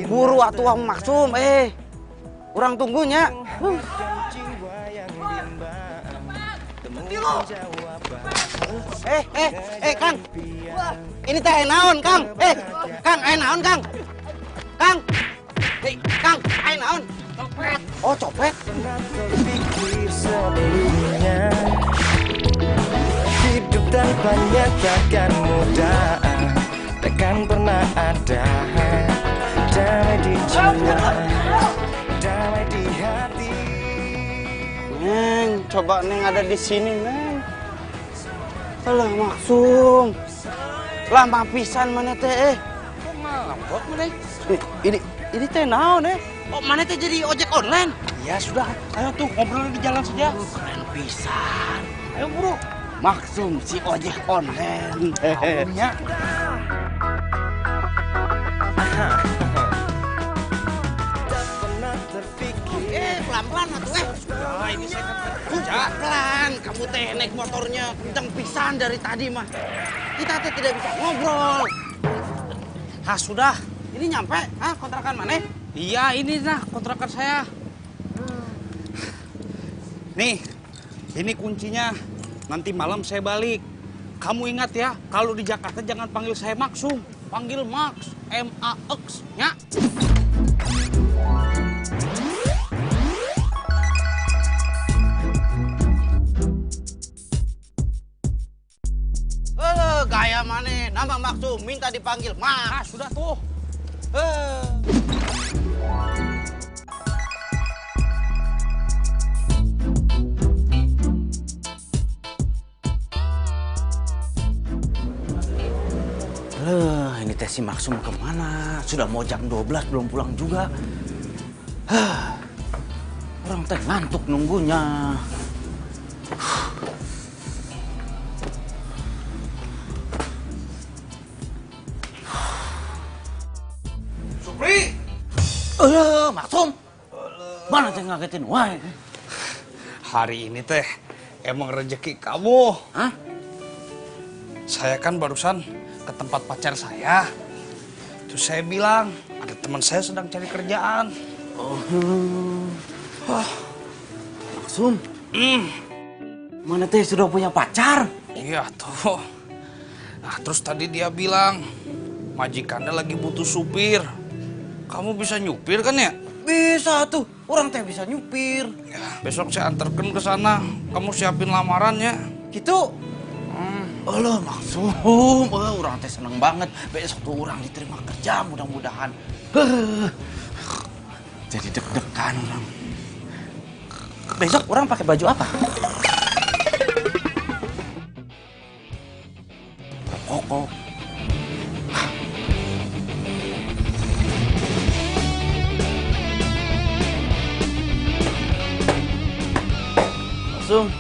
buru atuh Maksum, urang tunggunya. Kang. Ini teh naon, Kang? Kang, naon, Kang? Kang. Kang, naon? Copet. Oh, copet. Hidup tanpanya takkan mudah, takkan pernah ada damai di jiwa, damai di hati. Neng, coba Neng ada di sini, Neng. Alah, Maksum. Lama pisan mana teh, Kok ngambek mana? Ini teh naon, Oh, mana teh jadi ojek online? Ya sudah, ayo tuh ngobrol di jalan saja. Keren pisan. Ayo buru. Maksum si ojek online. Ya. Pelan-pelan atuh Nah, ini saya kan kerja. Pelan, kamu teh naik motornya kenceng pisan dari tadi mah. Kita teh tidak bisa ngobrol. Ah, sudah. Ini nyampe, kontrakan mana? Iya, ini nah kontrakan saya. Nih, ini kuncinya. Nanti malam saya balik. Kamu ingat ya, kalau di Jakarta jangan panggil saya Maksum. Panggil Max, M-A-X, ya. Gaya mana? Nama Maksum, minta dipanggil Max. Ah, sudah tuh. Ini teh si Maksum kemana? Sudah mau jam 12 belum pulang juga. Orang teh ngantuk nunggunya. Supri! Maksum. Mana teh ngagetin wae? Hari ini teh emang rezeki kamu. Hah? Saya kan barusan ke tempat pacar saya. Terus saya bilang, ada teman saya sedang cari kerjaan. Maksum. Mana teh sudah punya pacar? Iya tuh. Nah, terus tadi dia bilang, majikannya lagi butuh supir. Kamu bisa nyupir kan ya? Bisa tuh, orang teh bisa nyupir. Ya, besok saya antarkan ke sana. Kamu siapin lamarannya. Gitu. Alah Maksum, orang teh seneng banget. Besok tuh orang diterima kerja mudah-mudahan. Jadi deg-degan orang. Besok orang pakai baju apa? Koko. Maksum.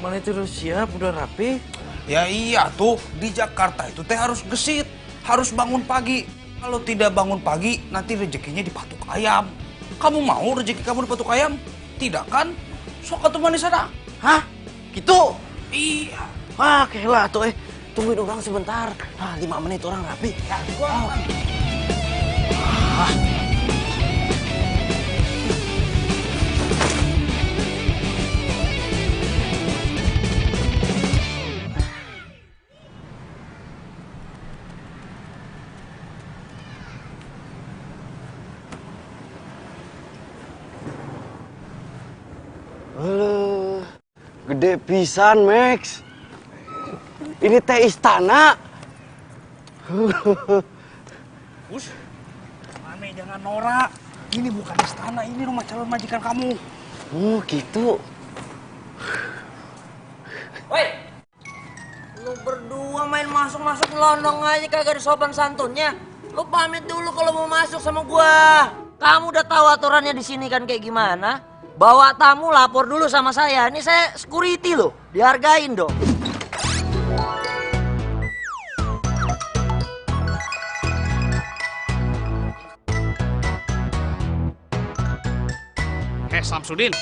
Mana itu udah siap, udah rapi? Ya iya tuh, di Jakarta itu teh harus gesit. Harus bangun pagi. Kalau tidak bangun pagi, nanti rezekinya dipatuk ayam. Kamu mau rezeki kamu dipatuk ayam? Tidak kan? Sok atuh manis sana. Hah? Gitu? Iya. Ah, kelah tuh tungguin orang sebentar. 5 menit orang rapi. Ya, gua. Gede pisan, Max. Ini teh istana. Us, Mame jangan norak. Ini bukan istana, ini rumah calon majikan kamu. Oh, gitu. Woi, lu berdua main masuk-masuk londong aja kagak ada sopan santunnya. Lu pamit dulu kalau mau masuk sama gua. Kamu udah tahu aturannya di sini kan kayak gimana? Bawa tamu lapor dulu sama saya. Ini saya security loh, dihargain dong. Samsudin.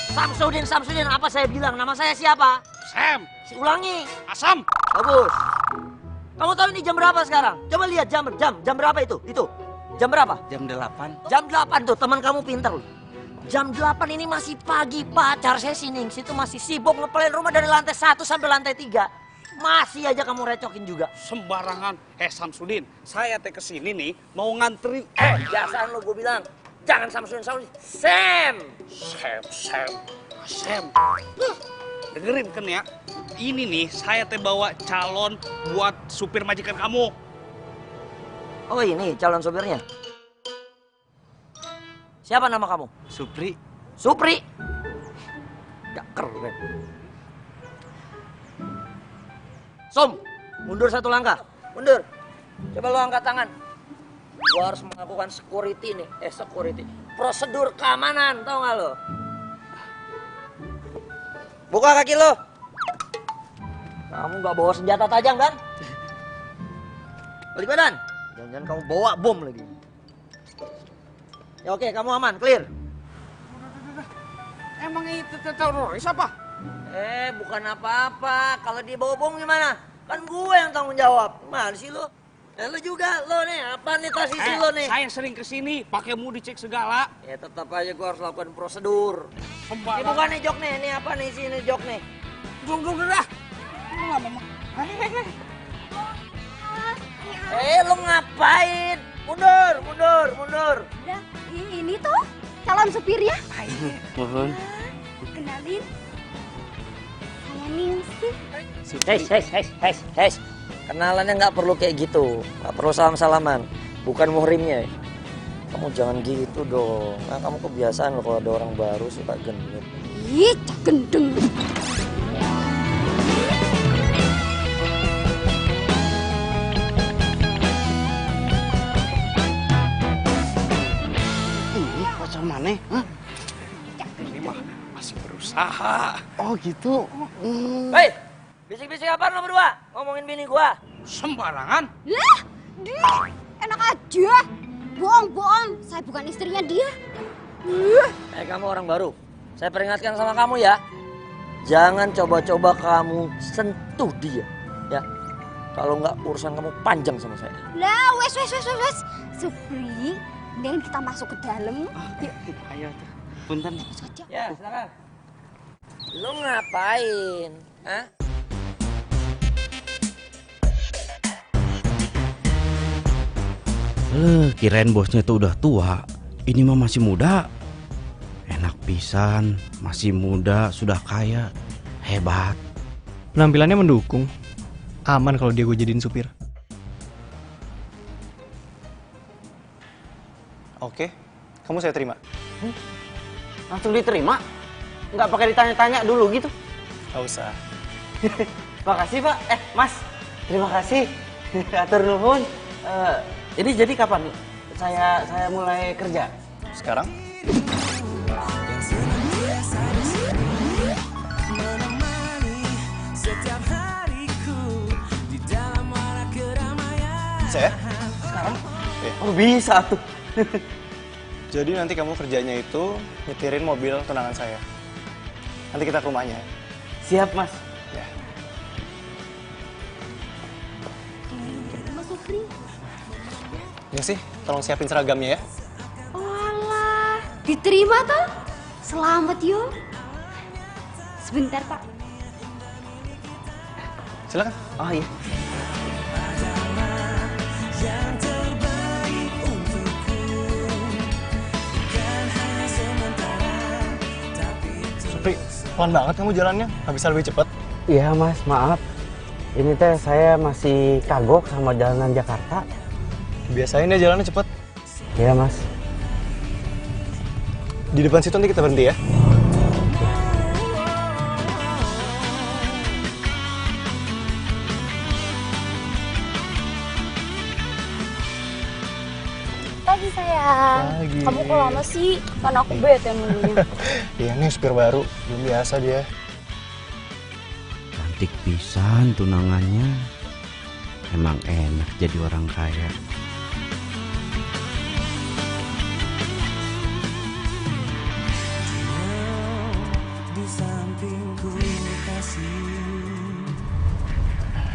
Samsudin, apa saya bilang? Nama saya siapa? Sam. Si ulangi. Asam. Bagus. Kamu tahu ini jam berapa sekarang? Coba lihat jam berapa itu? Itu. Jam berapa? Jam 8. Jam 8 tuh, teman kamu pintar loh. Jam 8 ini masih pagi, pacar saya si Ningsi itu masih sibuk ngepelin rumah dari lantai 1 sampai lantai 3. Masih aja kamu recokin juga. Sembarangan. Samsudin, saya teh kesini nih mau nganterin. Biasaan lo gue bilang, jangan Samsudin, Sam. Sam. Dengerin kan ya. Ini nih saya teh bawa calon buat supir majikan kamu. Oh ini calon supirnya. Siapa nama kamu? Supri. Supri. Gak keren. Som, mundur 1 langkah. Mundur. Coba lo angkat tangan. Gua harus melakukan security nih. Security. Prosedur keamanan, tau gak lo? Buka kaki lo. Kamu gak bawa senjata tajam kan? Balik badan. Jangan-jangan kamu bawa bom lagi. Ya oke, kamu aman, clear. Emang itu teroris apa? Bukan apa-apa. Kalau dia bawa bom gimana? Kan gue yang tanggung jawab. Gimana sih lo? Lo juga, lo nih. Apa nih tas isi lo nih? Saya sering kesini, pakai mau dicek segala. Ya tetap aja gue harus lakukan prosedur. Ini bukan nih jok nih. Ini apa nih sini jok nih? Duduk dah. Lo ngapain? Mundur. Udah, ini tuh calon supirnya. Mohon. Kenalin. Saya Ningsi. Hes. Kenalannya nggak perlu kayak gitu. Nggak perlu salam-salaman. Bukan muhrimnya. Kamu jangan gitu dong. Nah, kamu kebiasaan loh kalau ada orang baru suka genit. Ih, cak gendeng. Ini pacar mana? Hah? Ini mah masih berusaha. Oh gitu. Hei, bisik-bisik apaan lo berdua? Ngomongin bini gua. Sembarangan. Lah, dia enak aja. Bohong. Saya bukan istrinya dia. Kamu orang baru. Saya peringatkan sama kamu ya. Jangan coba-coba kamu sentuh dia. Ya. Kalau nggak urusan kamu panjang sama saya. Lah, wes. Supri, mendingan kita masuk ke dalam. Yuk. Ayo tuh. Punten. Saja. Ya, silakan. Lu ngapain? Hah? Kirain bosnya tuh udah tua. Ini mah masih muda. Enak pisan, masih muda, sudah kaya. Hebat. Penampilannya mendukung. Aman kalau dia gue jadiin supir. Oke, kamu saya terima. Langsung diterima? Nggak pakai ditanya-tanya dulu gitu? Gak usah. Makasih Pak. Mas. Terima kasih. Atur nuhun. Jadi kapan saya mulai kerja? Sekarang? Saya? Sekarang? Iya. Oh bisa tuh. Jadi nanti kamu kerjanya itu nyetirin mobil tunangan saya. Nanti kita ke rumahnya. Siap Mas. Ya. Mas Supri. Ini sih, tolong siapin seragamnya ya. Walah, diterima toh? Selamat yo. Sebentar Pak. Silakan. Oh iya. Supri, pelan banget kamu jalannya. Nggak bisa lebih cepat. Iya Mas, maaf. Ini teh saya masih kagok sama jalanan Jakarta. Biasain ya jalannya cepet. Iya Mas. Di depan situ nanti kita berhenti ya. Pagi sayang. Pagi. Kamu kok lama sih? Kan aku bete nunggunya. Iya nih supir baru, belum biasa dia. Cantik pisan tunangannya. Emang enak jadi orang kaya.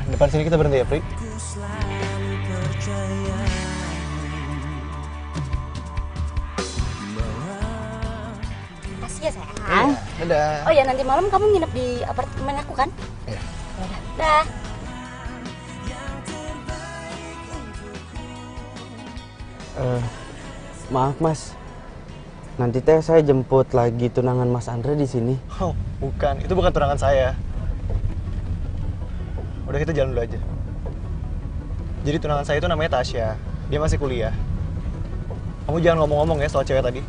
Depan sini kita berhenti ya, Pri. Makasih ya sayang. Dadah. Oh ya nanti malam kamu nginep di apartemen aku kan? Iya. Yaudah. Dah. Maaf Mas, nanti teh saya jemput lagi tunangan Mas Andre di sini. Oh, bukan. Itu bukan tunangan saya. Udah kita jalan dulu aja. Jadi tunangan saya itu namanya Tasya. Dia masih kuliah. Kamu jangan ngomong-ngomong ya soal cewek tadi.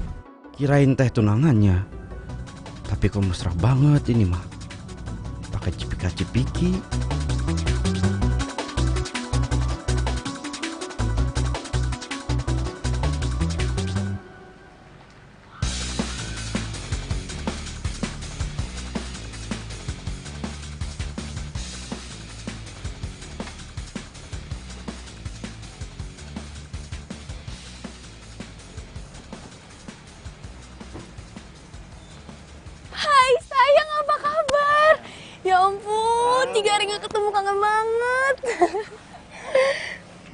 Kirain teh tunangannya, tapi kok mesra banget ini mah. Pakai cipika-cipiki. Hai sayang, apa kabar? Ya ampun, 3 hari gak ketemu, kangen banget.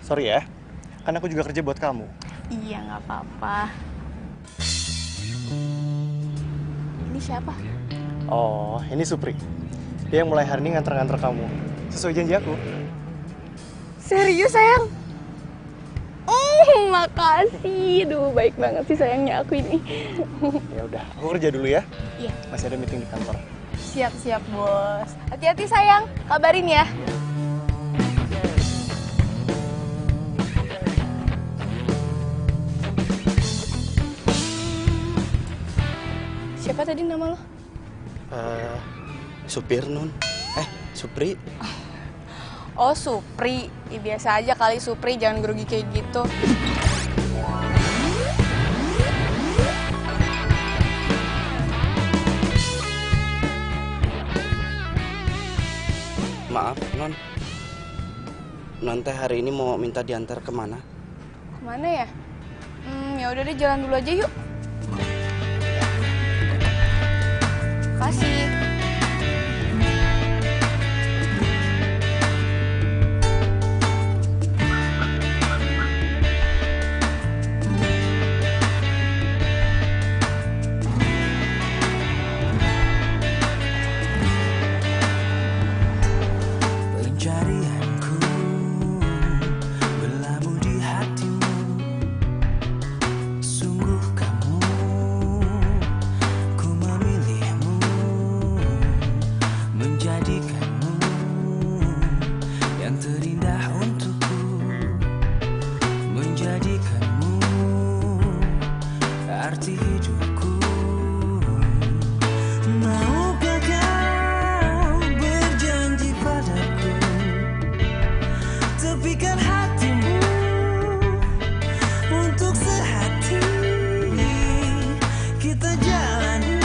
Sorry ya, kan aku juga kerja buat kamu. Iya gak apa-apa. Ini siapa? Oh, ini Supri. Dia yang mulai hari ini nganter-nganter kamu. Sesuai janji aku. Serius sayang? Makasih. Duh, baik banget sih sayangnya aku ini. Ya udah, aku kerja dulu ya. Iya. Masih ada meeting di kantor. Siap-siap bos. Hati-hati sayang, kabarin ya. Siapa tadi nama lo? Supir Nun. Supri. Oh Supri, ya, biasa aja kali Supri, jangan grogi kayak gitu. Maaf Non. Non teh hari ini mau minta diantar kemana? Kemana ya? Ya udah deh, jalan dulu aja yuk. Kasih. Pencarianku berlabuh di hatimu. Sungguh kamu, ku memilihmu, menjadikanmu yang terindah untukku, menjadikanmu arti hidupku. Maukah kau berjanji padaku, tepikan hatimu untuk sehati, kita jalani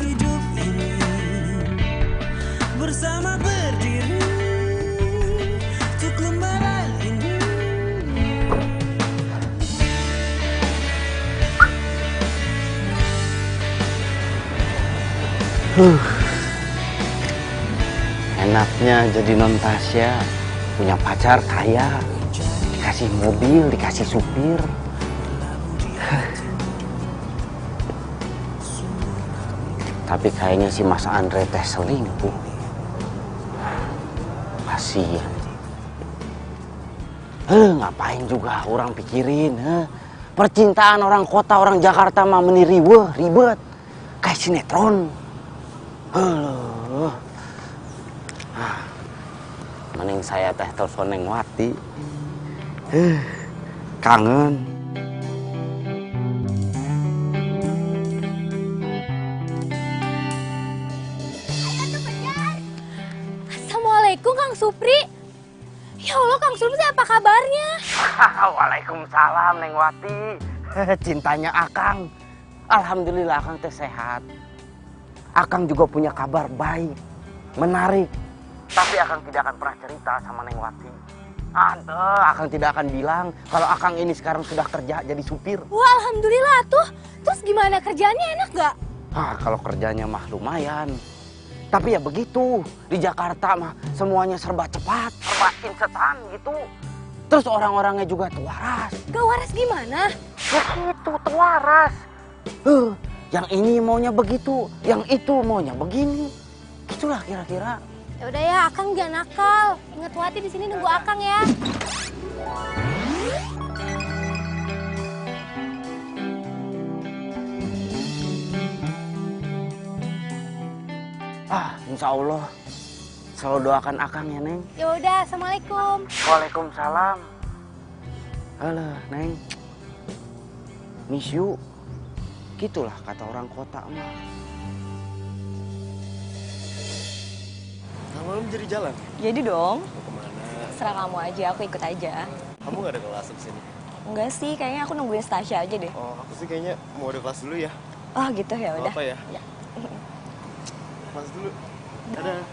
hidup ini bersama, berdiri untuk lembaran ini. Enaknya jadi Non Tasya, punya pacar kaya, dikasih mobil, dikasih supir. Tapi kayaknya si Mas Andre teh selingkuh. Kasihan. Ngapain juga orang pikirin, percintaan orang kota, orang Jakarta mah meniriweh, ribet. Kayak sinetron. Mending saya teh telepon Neng Wati. Kangen. Assalamualaikum Kang Supri. Ya Allah Kang Supri, apa kabarnya? Waalaikumsalam Neng Wati. Cintanya Akang. Alhamdulillah Akang teh sehat. Akang juga punya kabar baik, menarik. Tapi Akang tidak akan pernah cerita sama Neng Wati. Akang tidak akan bilang kalau Akang ini sekarang sudah kerja jadi supir. Wah alhamdulillah tuh. Terus gimana, kerjaannya enak gak? Kalau kerjanya mah lumayan. Tapi ya begitu, di Jakarta mah semuanya serba cepat, serba insetan gitu. Terus orang-orangnya juga tuaras. Gak waras gimana? Begitu, tuaras. Yang ini maunya begitu, yang itu maunya begini. Itulah kira-kira. Ya udah ya, Akang gak nakal. Ingat Wati di sini nunggu Akang ya. Insya Allah. Selalu doakan Akang ya, Neng. Ya udah, Assalamualaikum. Waalaikumsalam. Alah, Neng. Miss you. Gitulah kata orang kota mah. Malam jadi jalan? Jadi dong. Mau kemana? Serah kamu aja, aku ikut aja. Kamu gak ada kelas di sini? Enggak sih, kayaknya aku nungguin Tasya aja deh. Oh, aku sih kayaknya mau ada kelas dulu ya. Oh gitu ya udah. Apa ya? Ya. Kelas dulu. Dadah.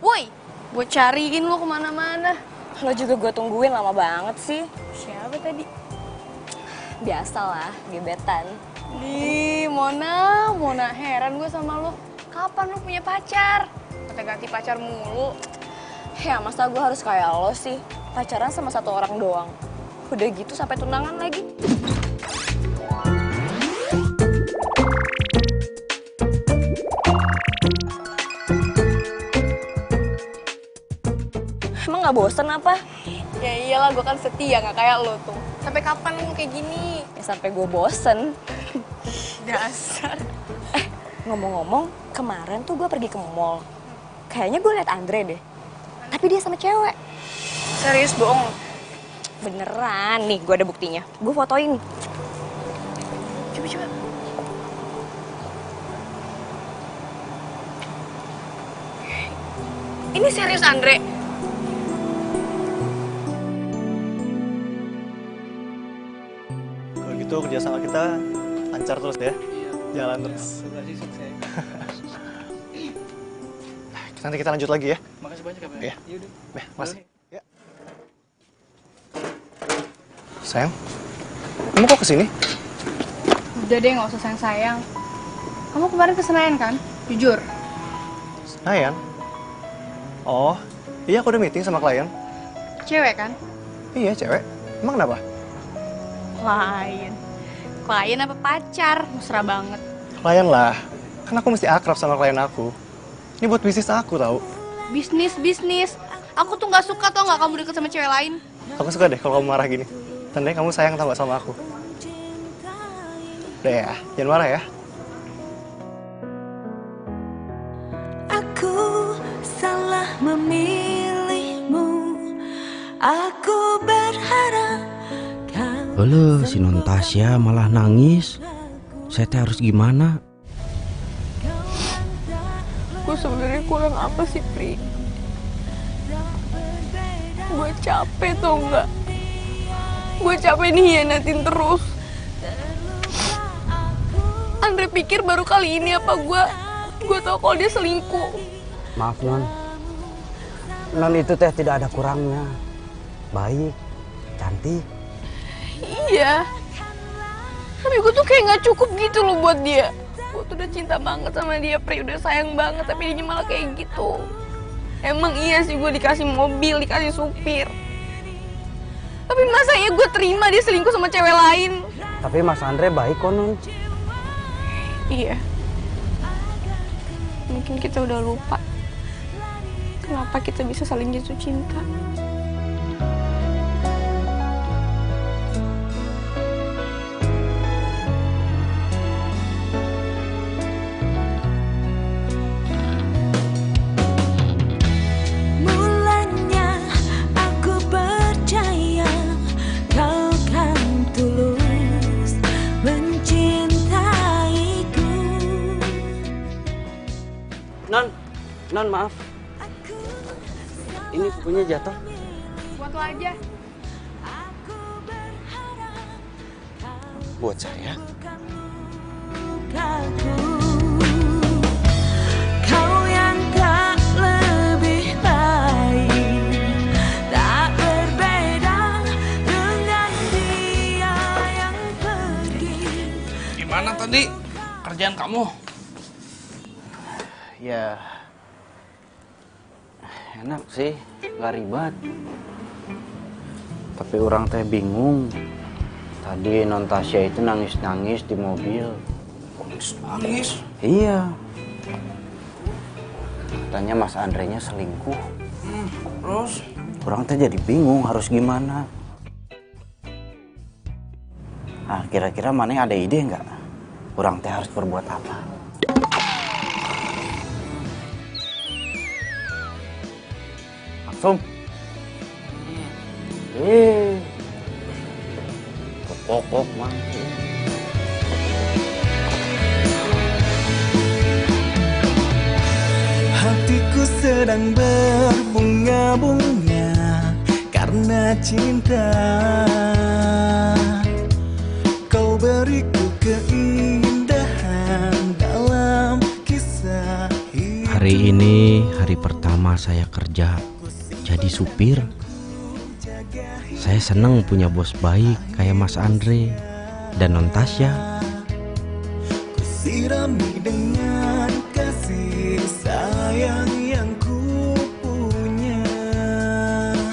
Woi, gue cariin lo kemana-mana. Lo juga gue tungguin lama banget sih. Siapa tadi? Biasalah, gebetan. Di Mona heran gue sama lo. Kapan lo punya pacar? Ganti pacar mulu. Ya masa gue harus kayak lo sih? Pacaran sama satu orang doang. Udah gitu sampai tunangan lagi. Emang gak bosen apa? Ya iyalah, gue kan setia, gak kayak lo tuh. Sampai kapan lo kayak gini? Ya sampai gue bosen. Dasar. Ngomong-ngomong, kemarin tuh gue pergi ke mall. Kayaknya gue liat Andre deh. Tapi dia sama cewek. Serius bohong? Beneran, nih gue ada buktinya. Gue fotoin nih. Coba. Ini serius Andre? Kalau gitu kerjasama kita lancar terus ya. Jalan terus. Nanti kita lanjut lagi ya. Makasih banyak ya, Pak. Iya. Yaudah. Mas. Ya. Sayang, kamu kok kesini? Udah deh, gak usah sayang-sayang. Kamu kemarin ke Senayan kan? Jujur. Senayan? Oh, iya aku udah meeting sama klien. Cewek kan? Iya, cewek. Emang kenapa? Klien apa pacar? Mesra banget. Klien lah. Kan aku mesti akrab sama klien aku. Ini buat bisnis aku tahu. Bisnis. Aku tuh gak suka tau gak kamu deket sama cewek lain. Aku suka deh kalau kamu marah gini. Tandanya kamu sayang tau gak sama aku. Udah ya, jangan marah ya. Aku salah memilihmu. Aku berharap kau Halo, si Non Tasya malah nangis. Saya teh harus gimana? Gue sebenarnya kurang apa sih, Pri? Gue capek tau nggak? Gue capek dihianatin terus. Andre pikir baru kali ini apa gue tau kalau dia selingkuh. Maaf Non. Non itu teh tidak ada kurangnya. Baik, cantik. Iya. Tapi gue tuh kayak nggak cukup gitu loh buat dia. Gue tuh udah cinta banget sama dia, Pri. Udah sayang banget, tapi dia malah kayak gitu. Emang iya sih gue dikasih mobil, dikasih supir. Tapi masa ya gue terima dia selingkuh sama cewek lain? Tapi Mas Andre baik kok Non. Iya. Mungkin kita udah lupa. Kenapa kita bisa saling jatuh cinta? mulanya aku percaya kau kan tulus mencintaiku. Non maaf. Ini bukunya jatuh. Buat lo aja. Buat saya. Kau yang tak lebih baik, tak berbeda dengan dia yang pergi. Gimana tadi kerjaan kamu? Ya, enak sih, nggak ribet. Tapi orang teh bingung. Tadi non Tasya itu nangis-nangis di mobil. Nangis? Iya. Katanya Mas Andre-nya selingkuh. Terus? Orang teh jadi bingung harus gimana. Nah, kira-kira mana ada ide nggak? Orang teh harus berbuat apa? Langsung. Pokok mah. Hatiku sedang berbunga-bunga karena cinta. Kau beriku keindahan dalam kisah hidup. Hari ini hari pertama saya kerja jadi supir. Saya senang punya bos baik kayak Mas Andre dan non Tasya. Sirami dengan kasih sayang yang ku punya.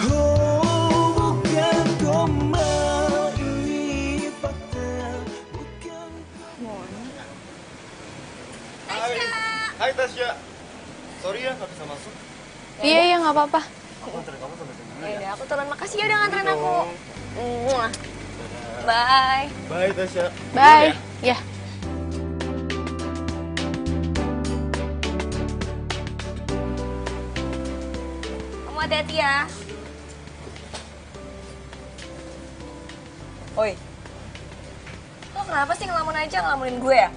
Oh, bukan gombal ini fakta, bukan. Hai Tasya. Sorry ya nggak bisa masuk. Iya, nggak apa-apa. Aku anterin kamu sampai sini. Ya udah, aku turun. Makasih ya udah nganterin aku. Bye. Bye Tasya. Bye. Ya. Kamu hati-hati ya. Oi. Lo kenapa sih ngelamun aja ngelamunin gue ya?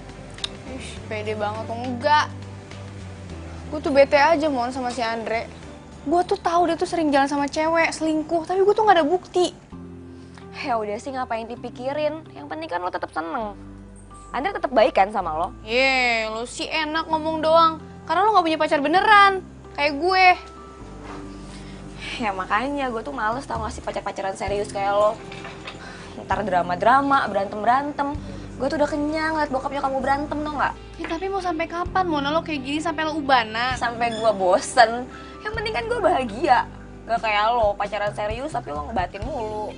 Ih, pede banget tuh. Enggak. Gue tuh bete aja mon sama si Andre. Gue tuh tahu dia tuh sering jalan sama cewek, selingkuh, tapi gue tuh nggak ada bukti. Ya udah sih, ngapain dipikirin? Yang penting kan lo tetap seneng. Andre tetap baik kan sama lo? Lo sih enak ngomong doang. Karena lo nggak punya pacar beneran, kayak gue. Ya makanya gue tuh males tau gak sih pacar-pacaran serius kayak lo. Ntar drama-drama, berantem-berantem. Gue tuh udah kenyang liat bokapnya kamu berantem tau gak? Ya tapi mau sampai kapan Mona lo kayak gini sampai lo ubanan? Sampai gue bosen. Yang penting kan gue bahagia. Gak kayak lo pacaran serius tapi lo ngebatin mulu.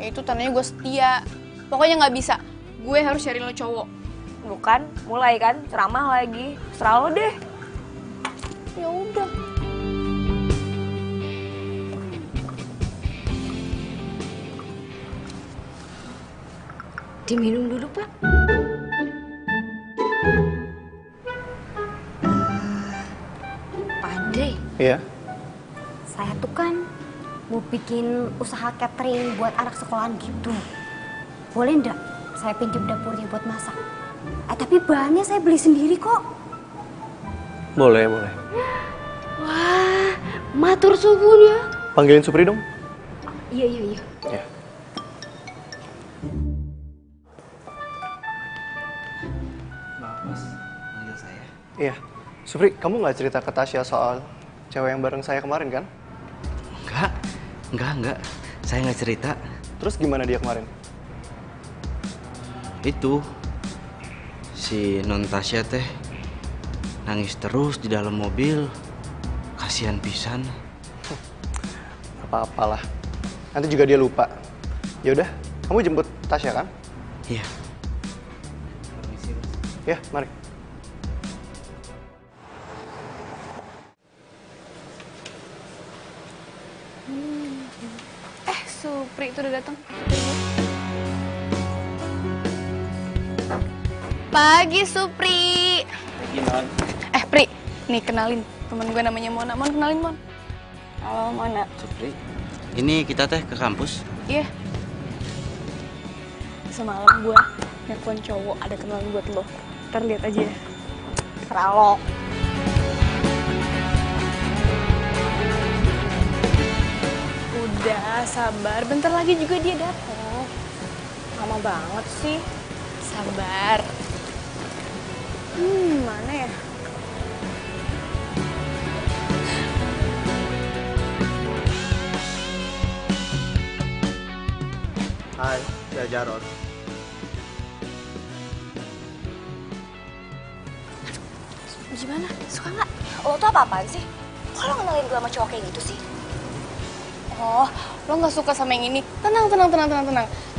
Ya itu tandanya gue setia. Pokoknya nggak bisa. Gue harus cari lo cowok. Bukan, mulai kan ceramah lagi. Serah lo deh. Ya udah. Diminum dulu, Pak. Pak Andre, Iya. saya tuh kan mau bikin usaha catering buat anak sekolahan gitu. Boleh ndak saya pinjam dapurnya buat masak? Tapi bahannya saya beli sendiri kok. Boleh, boleh. Wah, matur suwun ya. Panggilin Supri dong. Iya. Ya. Iya, Supri, kamu nggak cerita ke Tasya soal cewek yang bareng saya kemarin kan? Enggak. Saya nggak cerita. Terus gimana dia kemarin? Itu si non Tasya teh nangis terus di dalam mobil. Kasihan pisan. Apa-apalah. Nanti juga dia lupa. Ya udah, kamu jemput Tasya kan? Iya. Ya, mari. Supri itu udah datang. Pagi Supri. Pagi non. Pri, nih kenalin temen gue namanya Mona. Mon, kenalin Mon. Halo Mona. Supri. Ini kita teh ke kampus. Iya. Semalam gue nelfon cowok ada kenalan buat lo. Ntar lihat aja ya. Serah lo. Udah, sabar. Bentar lagi juga dia datang. Lama banget sih. Sabar. Mana ya? Hai, saya Jarod. Gimana? Suka nggak? Lo tuh apa-apaan sih? Kok lo kenalin gue sama cowok kayak gitu sih? Oh, lo nggak suka sama yang ini? Tenang.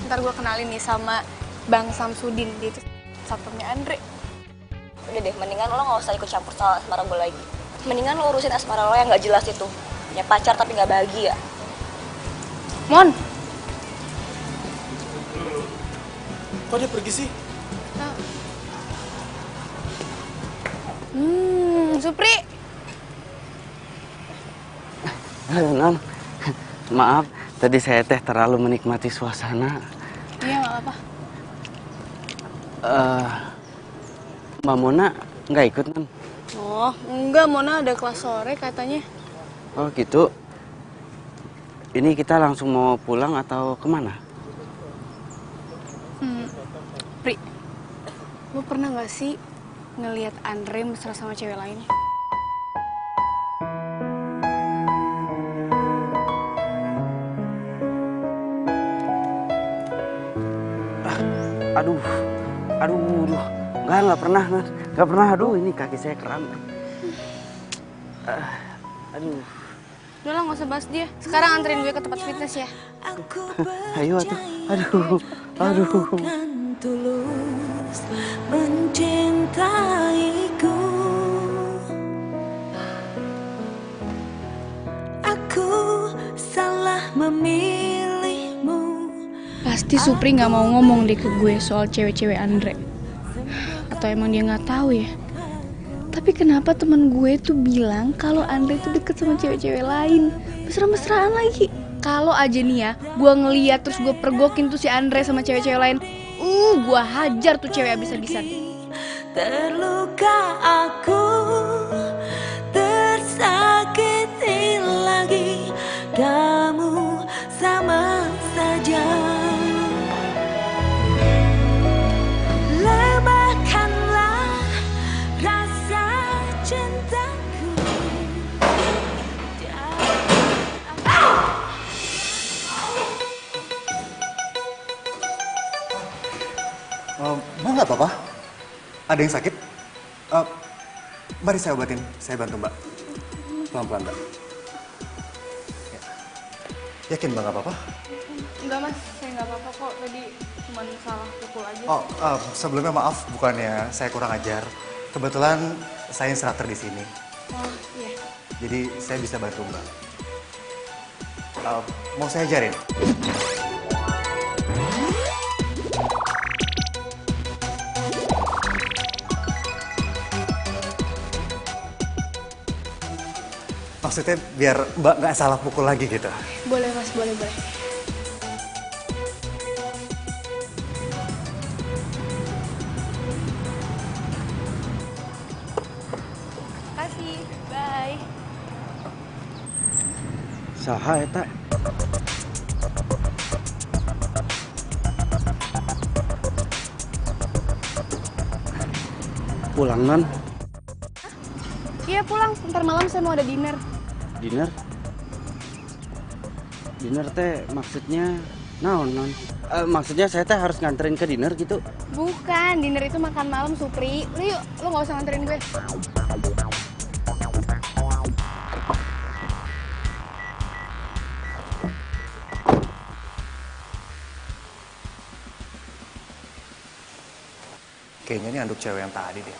Ntar gue kenalin nih sama Bang Samsudin, dia itu satpamnya Andre. Udah deh, mendingan lo gak usah ikut campur soal asmara gue lagi. Mendingan lo urusin asmara lo yang gak jelas itu. Punya pacar tapi gak bahagia. Mon! Kok dia pergi sih? Supri! Halo, Non. Maaf, tadi saya terlalu menikmati suasana. Iya, gak apa-apa. Mbak Mona nggak ikut, Non? Oh, enggak, Mona ada kelas sore katanya. Oh, gitu. Ini kita langsung mau pulang atau kemana? Pri, lo pernah gak sih ngelihat Andre mesra sama cewek lain? Aduh. Nggak pernah, Non. Nggak pernah, aduh, ini kaki saya kram. Aduh. Udah lah, gak usah bahas dia. Sekarang anterin gue ke tempat fitness ya. Ayo, aduh. Kan tulus mencintaiku. Aku salah memilihmu. Pasti Supri gak mau ngomong deh ke gue soal cewek-cewek Andre. Atau emang dia gak tahu ya? Tapi kenapa temen gue tuh bilang kalau Andre tuh deket sama cewek-cewek lain, mesra-mesraan lagi. Kalau aja nih ya, gue ngeliat terus gue pergokin tuh si Andre sama cewek-cewek lain, gue hajar tuh cewek abis-abisan. Terluka aku, tersakiti lagi, kamu sama saja. Lemahkanlah rasa cintaku. Mbak nggak apa-apa? Ada yang sakit? Mari saya obatin, saya bantu Mbak. Pelan-pelan, Mbak. Ya. Yakin Mbak nggak apa-apa? Enggak mas, saya nggak apa-apa kok. Tadi cuma salah pukul aja. Oh, sebelumnya maaf, bukannya saya kurang ajar. Kebetulan saya instruktur di sini. Oh iya. Jadi saya bisa bantu Mbak. Mau saya ajarin? Maksudnya biar Mbak nggak salah pukul lagi gitu. Boleh mas, boleh. Kasih, bye. Saha eta? Pulang, Non? Iya pulang, ntar malam saya mau ada dinner. Dinner? Dinner teh maksudnya naon, Non? Maksudnya saya teh harus nganterin ke dinner gitu? Bukan, dinner itu makan malam, Supri. Udah yuk, lo gak usah nganterin gue. Kayaknya ini anduk cewek yang tadi deh.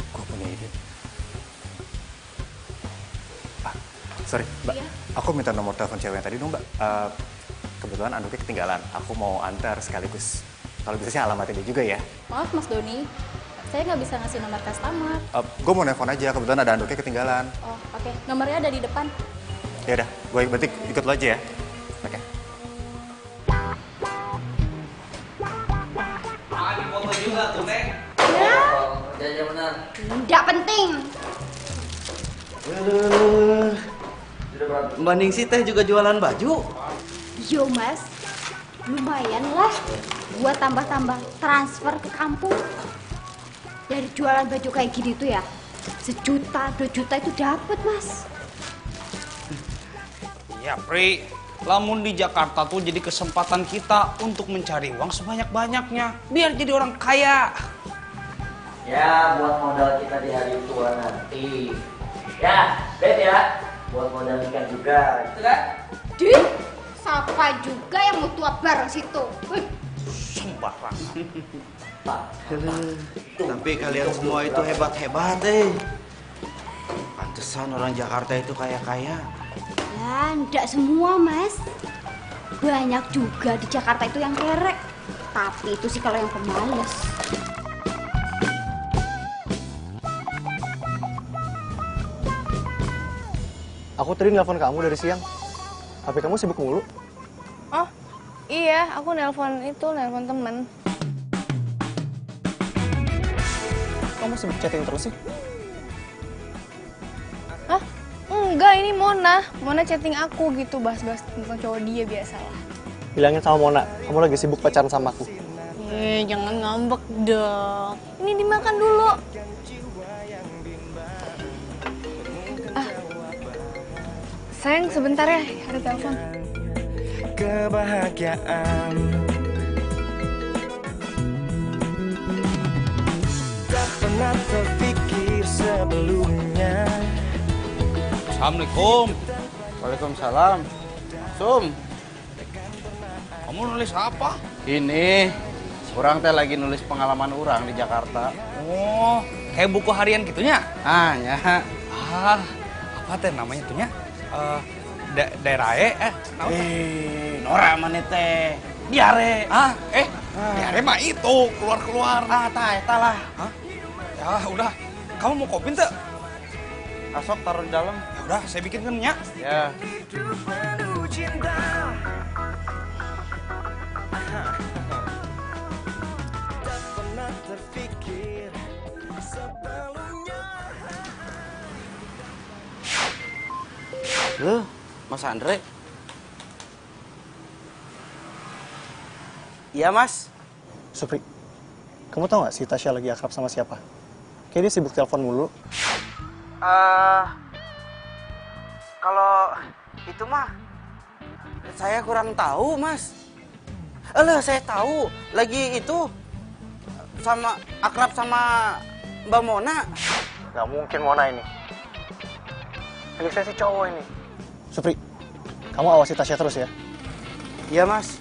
Gue punya ide. Sorry, Mbak. Iya? Aku minta nomor telepon cewek yang tadi dong, Mbak. Kebetulan anduknya ketinggalan. Aku mau antar sekaligus. Kalau bisa sih alamatnya dia juga ya. Maaf Mas Doni, saya nggak bisa ngasih nomor customer. Gue mau nelfon aja, kebetulan ada anduknya ketinggalan. Oh oke, nomornya ada di depan. Ya udah, gue berarti ikut lo aja ya. Oke. Foto juga tuh, Neng. Kerjanya benar. Nggak penting. Mbak Ningsi teh juga jualan baju? Yo mas, lumayan lah buat tambah-tambah transfer ke kampung. Dari jualan baju kayak gini tuh ya, 1 juta, 2 juta itu dapat mas. Ya, Pri. Lamun di Jakarta tuh jadi kesempatan kita untuk mencari uang sebanyak-banyaknya. Biar jadi orang kaya. Ya, buat modal kita di hari tua nanti. Ya, bet ya. Buat modal nikah juga, gitu kan? Dih, siapa juga yang mau tua bareng situ? Sembarangan. Tapi kalian semua itu hebat-hebat Pantesan orang Jakarta itu kaya-kaya. Ya, enggak semua, Mas. Banyak juga di Jakarta itu yang kerek. Tapi itu sih kalau yang pemalas. Aku tadi nelpon kamu dari siang. HP kamu sibuk mulu. Oh, iya, aku nelpon temen. Kamu sibuk chatting terus sih? Hah? Enggak, ini Mona. Mona chatting aku gitu, bahas-bahas tentang cowok dia biasalah. Bilangin sama Mona, kamu lagi sibuk pacaran sama aku. Jangan ngambek dong. Ini dimakan dulu. Sayang, sebentar ya, ada telepon. Kebahagiaan tak pernah terpikir sebelumnya. Assalamualaikum. Waalaikumsalam. Sum, Kamu nulis apa? ini orang teh lagi nulis pengalaman orang di Jakarta. Oh, kayak buku harian gitunya? Ya. Apa teh namanya tuhnya? Daerah Nora mana teh? Diare. diare mah itu keluar. Eta lah. Hah? Ya udah, kamu mau kopi tuh? Asok taruh di dalam. Ya udah, saya bikinkan ya. Ya. Loh, Mas Andre? Iya, Mas. Supri, kamu tau gak si Tasya lagi akrab sama siapa? Kayaknya dia sibuk telepon mulu. Kalau itu mah saya kurang tahu, Mas. Alah, saya tahu. Lagi itu sama akrab sama Mbak Mona. Gak mungkin Mona ini. Lagi saya si cowok ini. Supri, kamu awasi Tasya terus ya. Iya, Mas.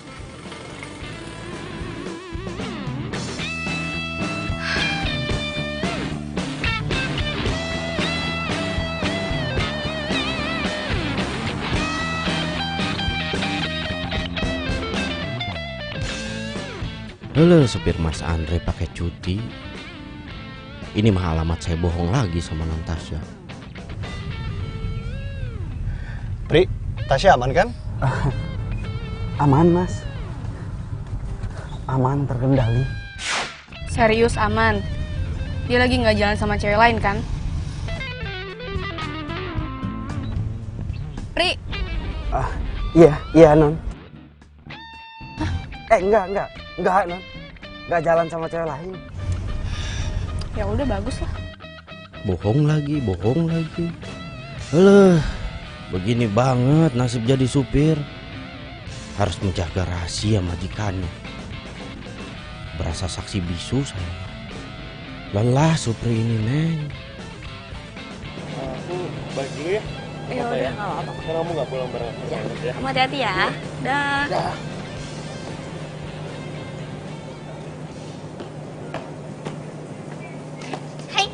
Halo, supir Mas Andre pakai cuti. Ini mah alamat saya bohong lagi sama Natasha. Pri, Tasya aman kan? Aman, Mas. Aman, terkendali. Serius aman? Dia lagi nggak jalan sama cewek lain kan? Pri, Iya, Non. Enggak, Non. Enggak jalan sama cewek lain. ya udah bagus lah. Bohong lagi. Alah, begini banget nasib jadi supir. Harus menjaga rahasia majikannya. Berasa saksi bisu saya. Lelah supir ini, Neng. Aku balik dulu ya. Ya udah, nggak apa-apa. Karena kamu nggak pulang bareng aku. Ya, kamu hati-hati ya. Dah. Hai.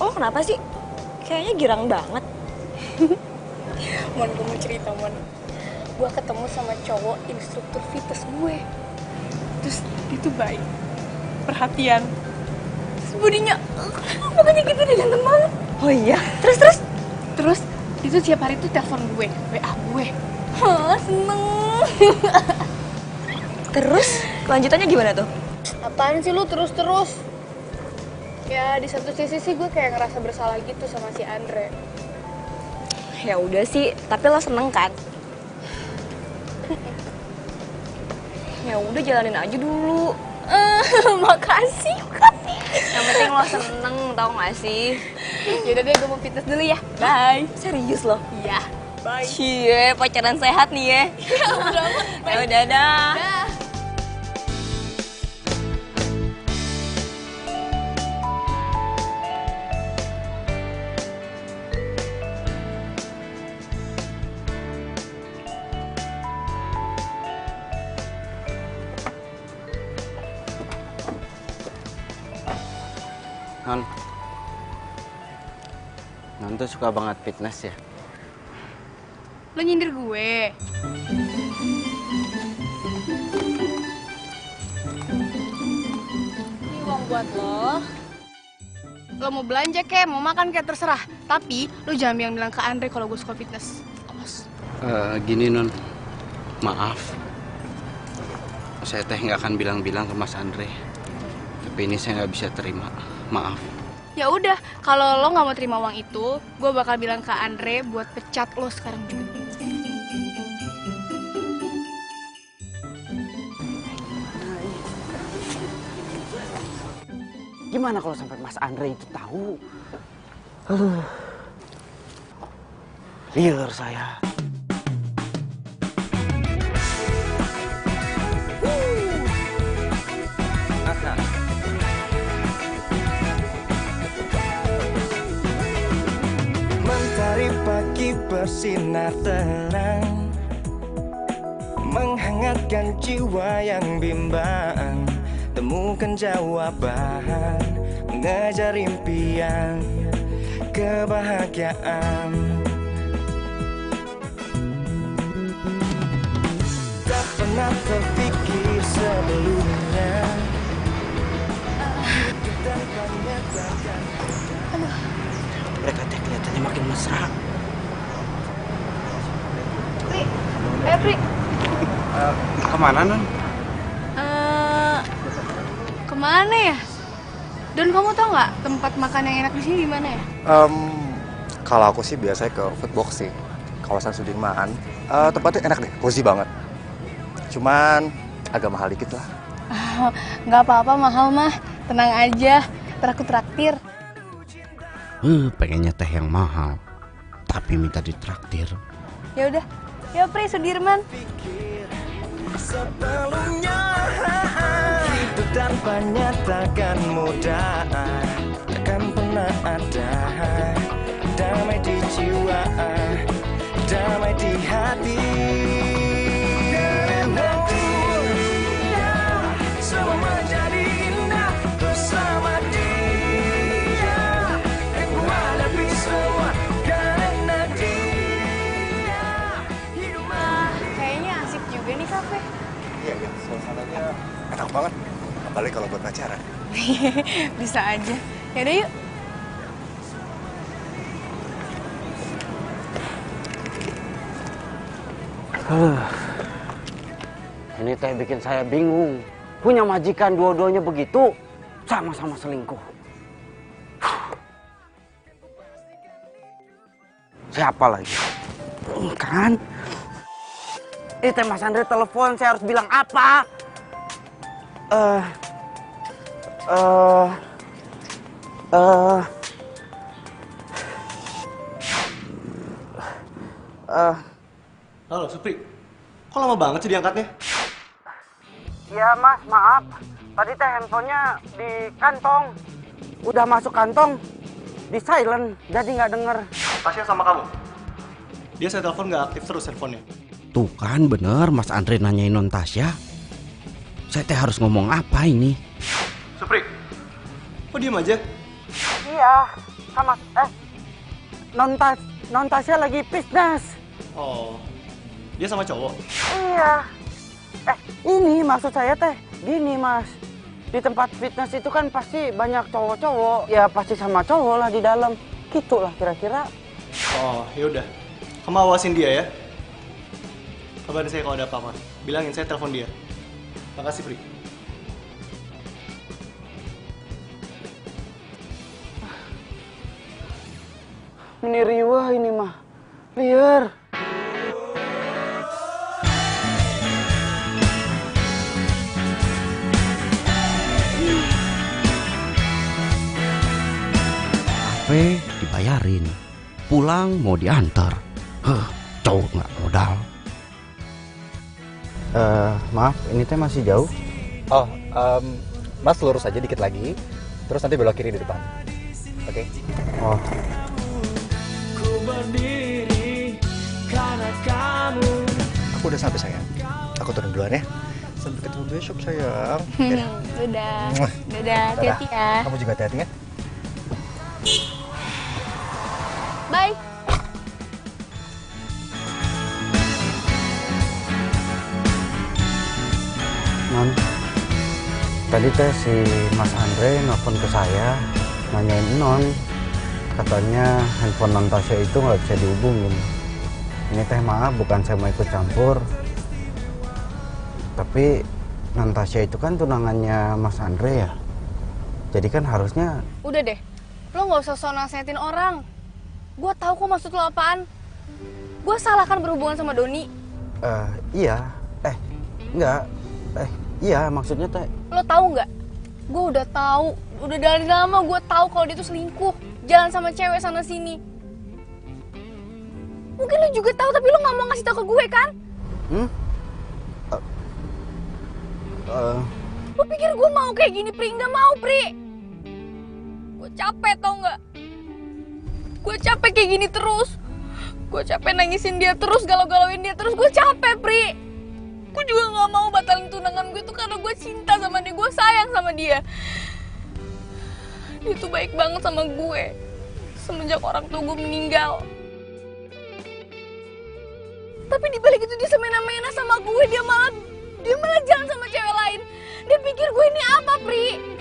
Oh, kenapa sih? Kayaknya girang banget. Mon, gue mau cerita, Mon. Gue ketemu sama cowok instruktur fitness gue. Terus dia tuh baik, perhatian. Terus bodinya, pokoknya gitu deh, ganteng banget. Oh iya? Terus dia tuh tiap hari tuh telepon gue, WA gue. Seneng. Terus, kelanjutannya gimana tuh? Apaan sih lu terus-terus? Ya di satu sisi sih gue kayak ngerasa bersalah gitu sama si Andre. Ya udah sih, tapi lo seneng kan? Ya udah jalanin aja dulu. Makasih. Yang penting lo seneng, tau gak sih? Yaudah deh, gue mau fitness dulu ya. Bye. Serius lo? Iya. Bye. Cie, pacaran sehat nih ya. Ya udah dah. Non tuh suka banget fitness ya? Lo nyindir gue. Ini uang buat lo. Lo mau belanja kek, mau makan kek, terserah. Tapi lo jangan bilang ke Andre kalau gue suka fitness. Awas. Gini Non, maaf. Saya teh nggak akan bilang-bilang ke Mas Andre. Tapi ini saya nggak bisa terima. Maaf. Ya udah, kalau lo nggak mau terima uang itu, gue bakal bilang ke Andre buat pecat lo sekarang juga. Gimana kalau sampai Mas Andre itu tahu? Liar saya. Mentari pagi bersinar terang, menghangatkan jiwa yang bimbang. Temukan jawaban, mengejar impian, kebahagiaan. Tak pernah terpikir sebelumnya. Mereka teh kelihatannya makin mesra. Pri. Kemana Non? Kemana ya? Dan kamu tau nggak tempat makan yang enak di sini di mana ya? Kalau aku sih biasanya ke Foodbox sih, kawasan Sudirman. Tempatnya enak deh, cozy banget. Cuman agak mahal dikit lah. Nggak apa-apa mahal mah, tenang aja. Ntar aku traktir. Pengennya teh yang mahal, tapi minta ditraktir. Ya udah, ya Pri Sudirman. Sebelumnya hidup tanpanya takkan mudah, takkan pernah ada damai di jiwa, damai di hati. Karena dia semua menjadi indah bersama dia, yang ku hadapi semua karena dia. Kayaknya asik juga nih kafe. Iya, suasananya enak banget. Apalagi kalau buat pacaran. Bisa aja. Yaudah yuk. Ini teh bikin saya bingung. Punya majikan dua-duanya begitu, sama-sama selingkuh. Siapa lagi? Kan? Ini teh Mas Andre telepon, saya harus bilang apa? Halo, Supri. Kok lama banget sih diangkatnya? Ya Mas, maaf. Tadi teh handphonenya di kantong. Udah masuk kantong, di silent, jadi nggak denger. Tasya sama kamu? Dia saya telepon nggak aktif terus handphonenya. Tuh kan bener Mas Andre nanyain non Tasya. Saya teh harus ngomong apa ini? Supri, kok diem aja? Iya, sama non Tasya lagi fitness. Oh, dia sama cowok? Iya. Ini maksud saya teh, gini Mas. Di tempat fitness itu kan pasti banyak cowok-cowok. Ya pasti sama cowok lah di dalam. Gitu lah kira-kira. Oh, yaudah. Kamu awasin dia ya. Kabarin saya kalau ada apa-apa. Bilangin saya telepon dia. Makasih, Pri. Ini riwah ini mah. Liar. Kafe dibayarin, pulang mau diantar. Cowok nggak modal. Maaf, ini teh masih jauh. Oh, Mas lurus aja dikit lagi. Terus nanti belok kiri di depan. Oke? Oh. Ku berdiri karena kamu. Aku udah sampai sayang. Aku turun duluan ya. Sampai ketemu besok sayang. Dadah. Dadah, hati-hati ya. Kamu juga hati-hati ya. Tadi teh si Mas Andre nelfon ke saya, nanyain Non. Katanya handphone Non Tasya itu nggak bisa dihubungin. Ini teh maaf, bukan saya mau ikut campur. Tapi Non Tasya itu kan tunangannya Mas Andre ya. Jadi kan harusnya... Udah deh, lo nggak usah sok nasihatin orang. Gue tahu kok maksud lo apaan. Gue salah kan berhubungan sama Doni. Iya. Enggak. Iya maksudnya teh. Lo tahu nggak? Gue udah tahu. Udah dari lama gue tahu kalau dia tuh selingkuh. Jalan sama cewek sana sini. Mungkin lo juga tahu tapi lo nggak mau ngasih tahu ke gue kan? Lo pikir gue mau kayak gini, Pri? Nggak mau, Pri. Gue capek tau nggak? Gue capek kayak gini terus. Gue capek nangisin dia terus, galau-galauin dia terus. Gue capek, Pri. Gue juga nggak mau batalin tunangan gue tuh karena gue cinta sama dia. Gue sayang sama dia. Dia tuh baik banget sama gue semenjak orang tua gue meninggal. Tapi dibalik itu dia semena-mena sama gue. Dia malah jalan sama cewek lain. Dia pikir gue ini apa, Pri?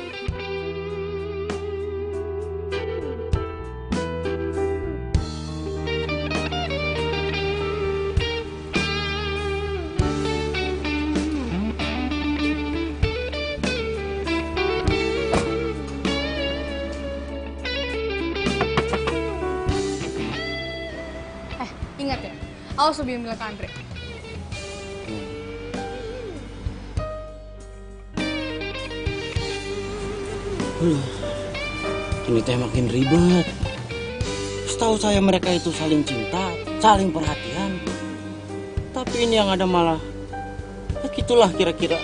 Ingat ya, awas lo bilang ke Andre. Ini teh makin ribet. Setahu saya mereka itu saling cinta, saling perhatian. Tapi ini yang ada malah, ya gitulah kira-kira.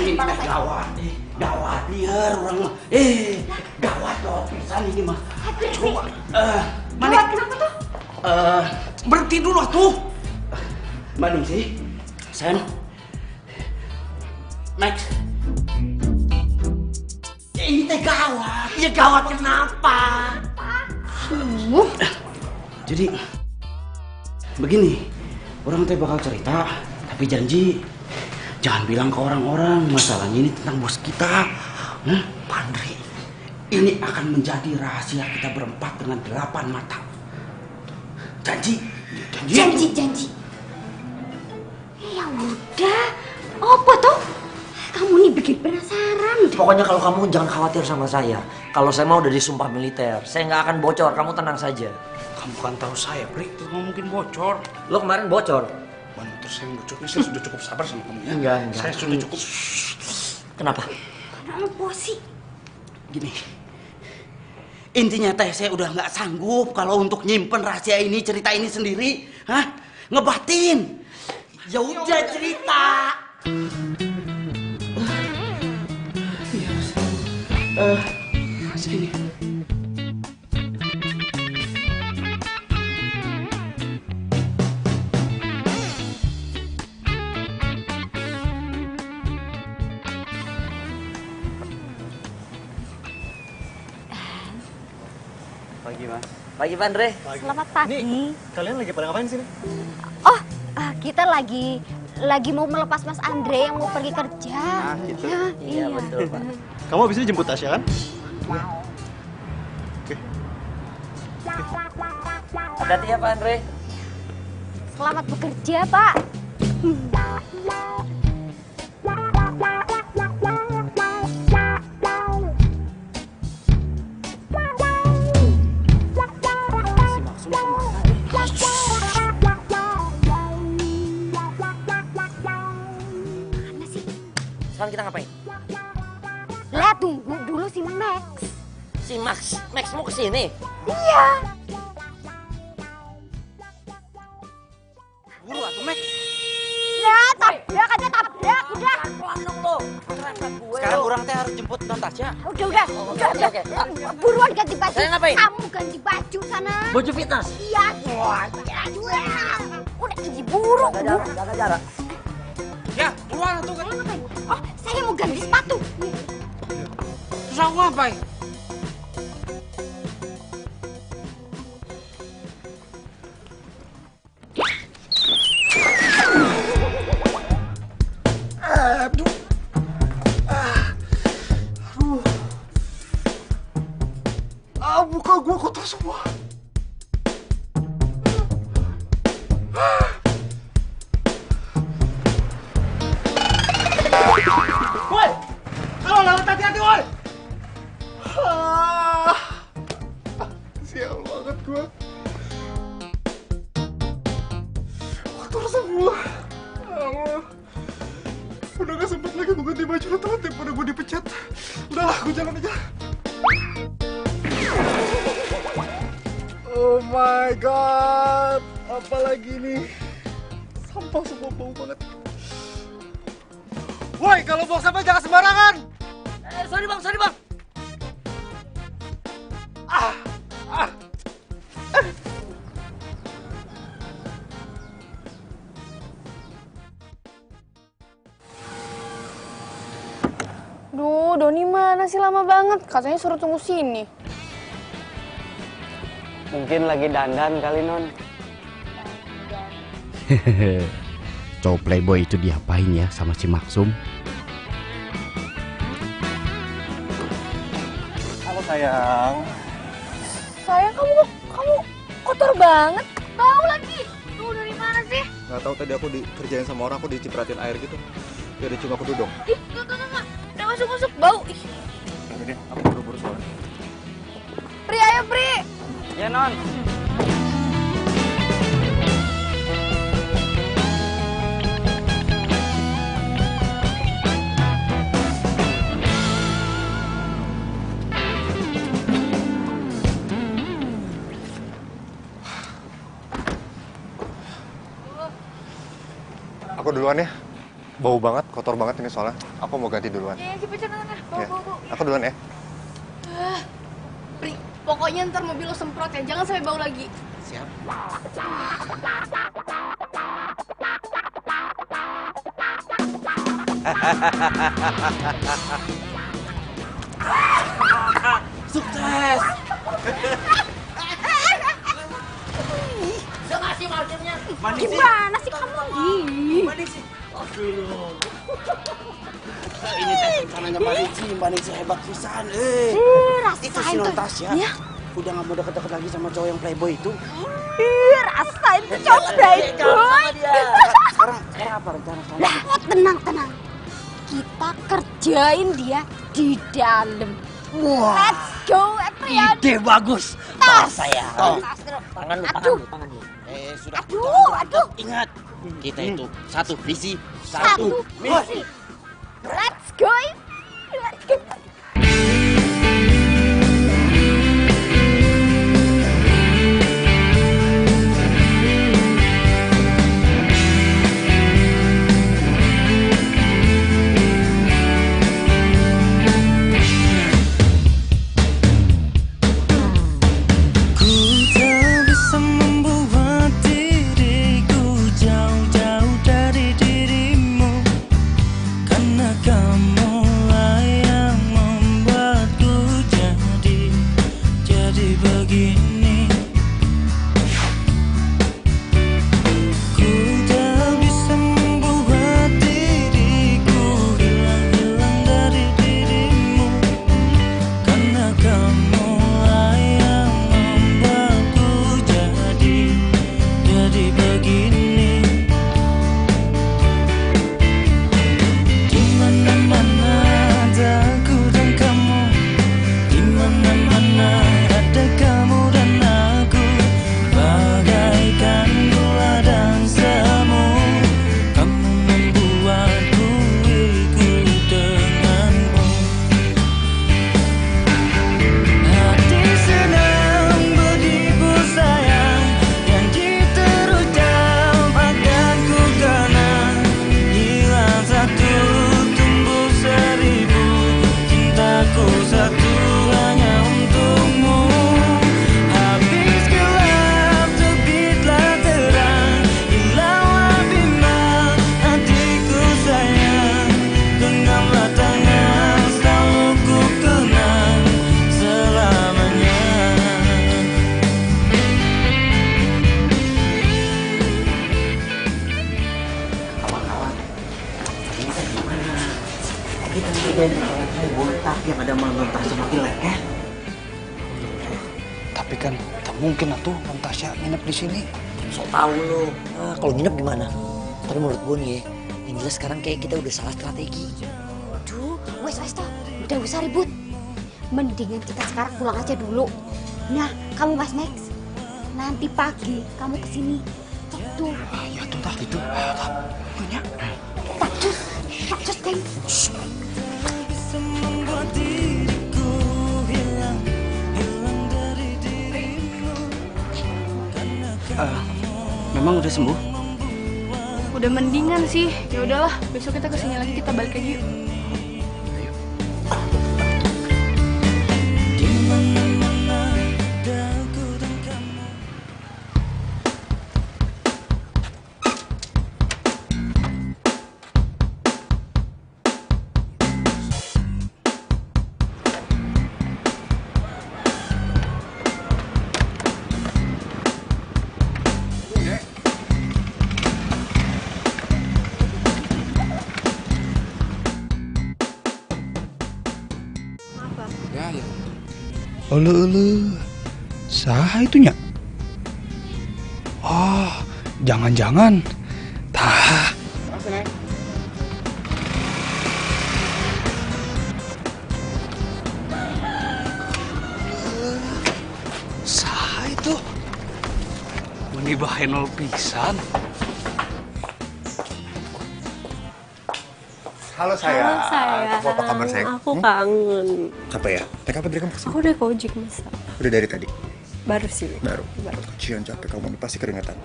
Ini teh gawat, gawat liar orang mah. Gawat loh, pisan ini mah. Coba, Gawat kenapa tuh? Berhenti dulu tuh. Mana sih? Sen, Max. Ini teh gawat. Ya gawat kenapa? Jadi begini, orang teh bakal cerita, tapi janji jangan bilang ke orang-orang masalahnya ini tentang bos kita. Pandri, ini akan menjadi rahasia kita berempat dengan 8 mata. Janji. Janji. Ya udah, apa tuh? Kamu nih bikin penasaran. Pokoknya kalau kamu jangan khawatir sama saya. Kalau saya mau udah disumpah militer, saya nggak akan bocor. Kamu tenang saja. Kamu kan tahu saya, Pri, itu nggak mungkin bocor. Lo kemarin bocor. Terus saya sudah cukup sabar sama kamu ya. Enggak. Saya sudah cukup. Kenapa? Apa sih? Gini, intinya teh saya udah nggak sanggup kalau untuk nyimpen rahasia ini, cerita ini sendiri. Ngebatin. Ya udah cerita. Sini. Pagi, Mas. Pagi, Pak Andre. Selamat pagi. Nih, kalian lagi pada ngapain sini? Oh, kita lagi mau melepas Mas Andre yang mau pergi kerja. Nah, gitu. Iya, betul, Pak. Kamu habis ini jemput Tasya kan? Oke. Hati-hati ya, Pak Andre. Selamat bekerja, Pak. Sekarang kita ngapain? Lihat, tunggu dulu si Max. Si Max mau kesini? Iya. Buru atuh, Max. Ya, tabrak aja, tabrak. Udah. Pelan dong lo. Sekarang orang teh harus jemput Non Tasya. Udah. Oke. Buruan ganti baju. Saya ngapain? Kamu ganti baju sana. Baju fitness. Iya. Udah diburu. Jaga jarak. Ya, buruan tuh kan. Oh, saya mau ganti sepatu. Terus aku ngapain? Muka gue kotor semua. Woi! Kalau lewat hati-hati, woi! Sial banget gue. Kotor semua. Allah. Udah gak sempet lagi gue ganti baju, udah telat daripada gue dipecat. Udahlah, gue jalan aja. Oh my god, apalagi ini? Sampah semua bau banget. Woi, kalau buang sampah jangan sembarangan. Sorry bang. Duh, Doni mana sih lama banget? Katanya suruh tunggu sini. Mungkin lagi dandan kali, Non. Cowok playboy itu diapain ya sama si Maksum? Halo sayang. Sayang, kamu kotor banget. Bau lagi. Tuh dari mana sih? Gak tahu tadi aku dikerjain sama orang, aku dicipratin air gitu. Dia dicium aku duduk. Ih, enggak. Udah masuk bau. Ih. Yaudah deh, aku buru-buru soalnya. Pri, ayo Pri. Ya, Non. Aku duluan ya. Bau banget, kotor banget ini soalnya. Aku mau ganti duluan. Iya, cepet sana. Ya. Bau. Aku duluan ya. Pri, pokoknya ntar mobil lo semprot ya. Jangan sampai bau lagi. Siap. Sukses. Udah ngasih markirnya. Gimana sih kamu? Mana sih? Ini teh rencananya Mbak Nisi hebat pisan. Itu si Non Tasya. Ya. Udah gak mau deket-deket lagi sama cowok yang playboy itu. Rasain tuh cowok playboy. Sekarang apa rencana kamu? Tenang. Kita kerjain dia di dalam. Wah. Let's go, Etrian. Ide bagus. Tas. Saya. Tangan lu. Sudah. Aduh. Ingat, kita itu satu visi, Satu misi. Let's go. Ku tak bisa membuat diriku jauh-jauh dari dirimu, karena kamulah yang membuatku jadi begini. Ku tak bisa membuat diriku hilang dari dirimu, karena kamulah yang membuatku jadi begini. Di mana-mana ada aku dan kamu, di mana-mana ada kamu dan aku, bagaikan gula dan semu. Kamu membuatku ikut denganmu. Hati sedang berdebu sayang, janji terucap akan ku kenang. Hilang satu, tumbuh seribu, cintaku satu hanya untukmu. Habis gelap, terbitlah terang, hilanglah bimbang hatiku sayang. Genggamlah tangan, selalu ku kenang selamanya. Kita tidak ada playboy, tapi yang ada malah Non Tasya makin leket. Tapi kan tak mungkin atuh non Tasya nginep di sini. Sok tahu lo. Nah, kalau nginep gimana? Tapi menurut gue nih ya, yang jelas sekarang kayak kita udah salah strategi. Aduh, wes toh, udah usah ribut. Mendingan kita sekarang pulang aja dulu. Nah, kamu Mas Max, nanti pagi kamu kesini. Tuh. Ya tuh tak gitu. Punya. Tak cus, Deng. Memang udah sembuh? Udah mendingan sih. Ya udahlah, besok kita kesini lagi, kita balik aja yuk. Ulu, saha itunya? Oh, jangan-jangan. Tah. Saha itu? Meni bahenol pisan. Halo sayang. Halo sayang. Kamu apa kabar sayang? Aku kangen. Apa ya? Naik apa dari kamu kesini? Aku udah ke ojek masa. Udah dari tadi? Baru sih. Baru. Kecian capek kamu nih pasti keringetan.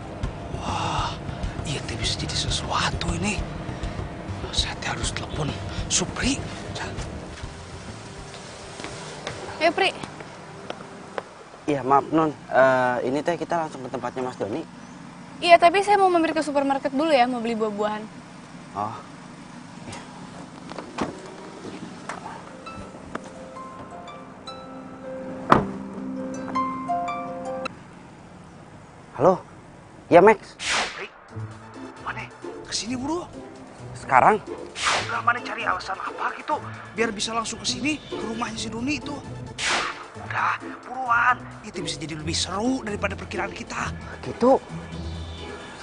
Wah, iya teh bisa jadi sesuatu ini. Saya teh harus telepon Supri. Ayo Pri. Iya maaf Non, ini teh kita langsung ke tempatnya Mas Doni. Iya tapi saya mau mampir ke supermarket dulu ya, mau beli buah-buahan. Oh. Halo, ya Max. Mana? Kesini buru. Sekarang? Udah mana cari alasan apa gitu, biar bisa langsung kesini ke rumahnya si Doni itu. Udah, buruan. Itu bisa jadi lebih seru daripada perkiraan kita. Gitu.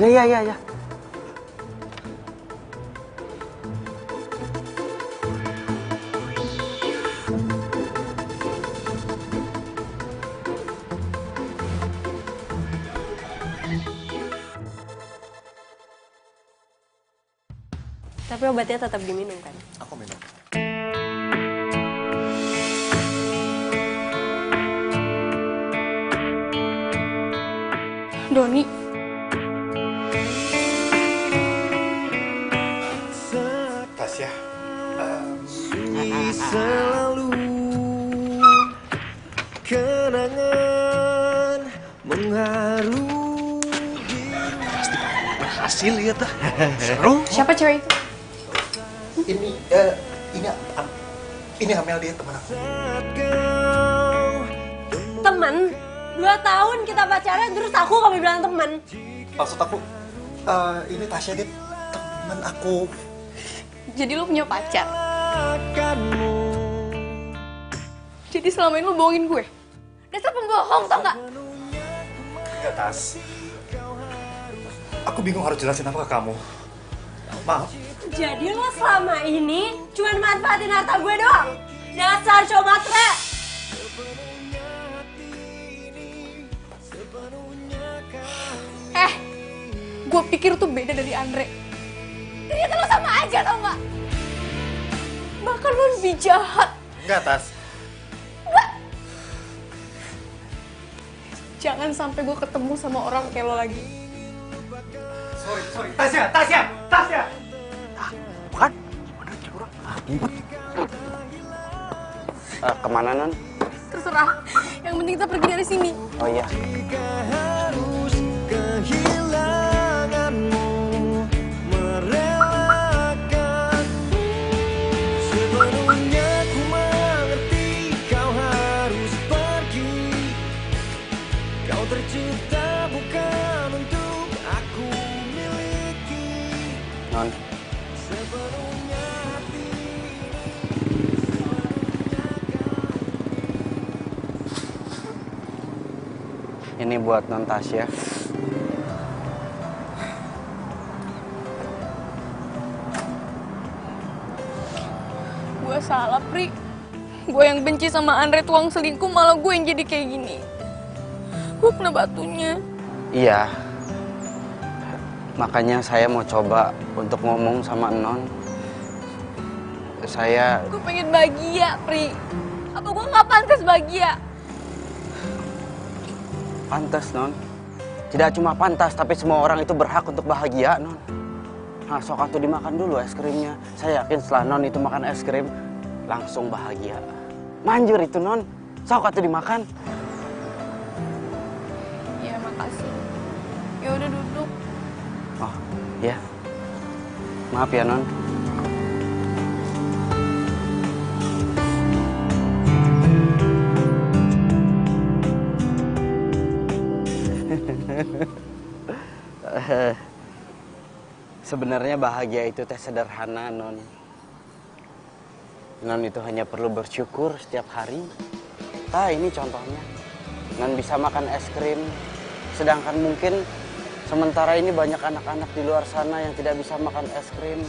Ya. Tapi obatnya tetap diminum kan? Aku minum. Doni. Tasya. Selalu kenangan mengharu. Pasti berhasil ya tah. Seru. Siapa cewek itu? Ini Amel, dia teman aku. Temen? 2 tahun kita pacaran terus kamu bilang temen. Maksud aku, ini Tasya, dia teman aku. Jadi lu punya pacar? Jadi selama ini lu bohongin gue? Dasar pembohong tau gak? Enggak, Tas. Aku bingung harus jelasin apa ke kamu. Maaf. Jadi lo selama ini cuma manfaatin harta gue doang? Dasar cowok matre! Gue pikir tuh beda dari Andre. Ternyata lo sama aja tau gak? Bahkan lo lebih jahat. Enggak, Tas. Jangan sampai gue ketemu sama orang kayak lo lagi. Sorry. Tasya! Bukan? Ngumpet. Kemana Non? Terserah. Yang penting kita pergi dari sini. Oh iya. Harus kehilanganmu, merelakan sepenuhnya. Ku mengerti kau harus pergi. Kau tercipta bukan untuk aku miliki. Non. Sepenuhnya hati ini. Ini buat Non Tasya. Gue salah, Pri. Gue yang benci sama Andre tuang selingkuh, malah gue yang jadi kayak gini. Gue kena batunya. Iya. Makanya saya mau coba untuk ngomong sama Non. Gue pengen bahagia, Pri. Apa gue nggak pantas bahagia? Pantas, Non. Tidak cuma pantas, tapi semua orang itu berhak untuk bahagia, Non. Nah, sok atuh dimakan dulu es krimnya. Saya yakin setelah Non itu makan es krim, langsung bahagia. Manjur itu, Non. Sok atuh dimakan. Ya, makasih. Ya udah duduk. Oh, ya. Maaf ya, Non. Sebenarnya bahagia itu teh sederhana, Non. Non itu hanya perlu bersyukur setiap hari. Nah, ini contohnya. Non bisa makan es krim, sedangkan mungkin sementara ini banyak anak-anak di luar sana yang tidak bisa makan es krim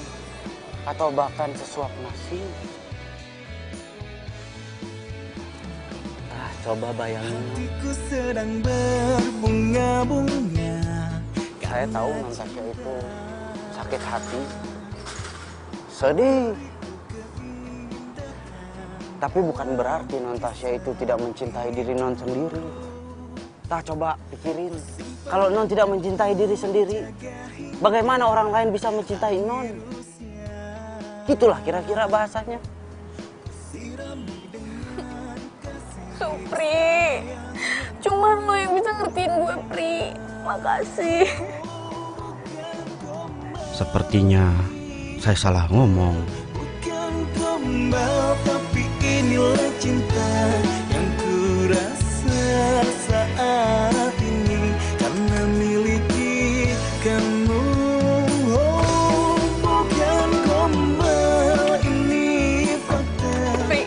atau bahkan sesuap nasi. Ah, coba bayangin. Hatiku sedang berbunga-bunga. Saya tahu Non Tasya itu sakit hati, sedih. Tapi bukan berarti Non Tasya itu tidak mencintai diri Non sendiri. Nah, coba pikirin, kalau Non tidak mencintai diri sendiri, bagaimana orang lain bisa mencintai Non? Itulah kira-kira bahasanya. Pri, cuman lo yang bisa ngertiin gue, Pri. Makasih. Sepertinya saya salah ngomong. Bukan gombal, tapi inilah cinta yang ku rasa saat ini karena miliki kamu. Oh, bukan gombal, ini fakta. Pri,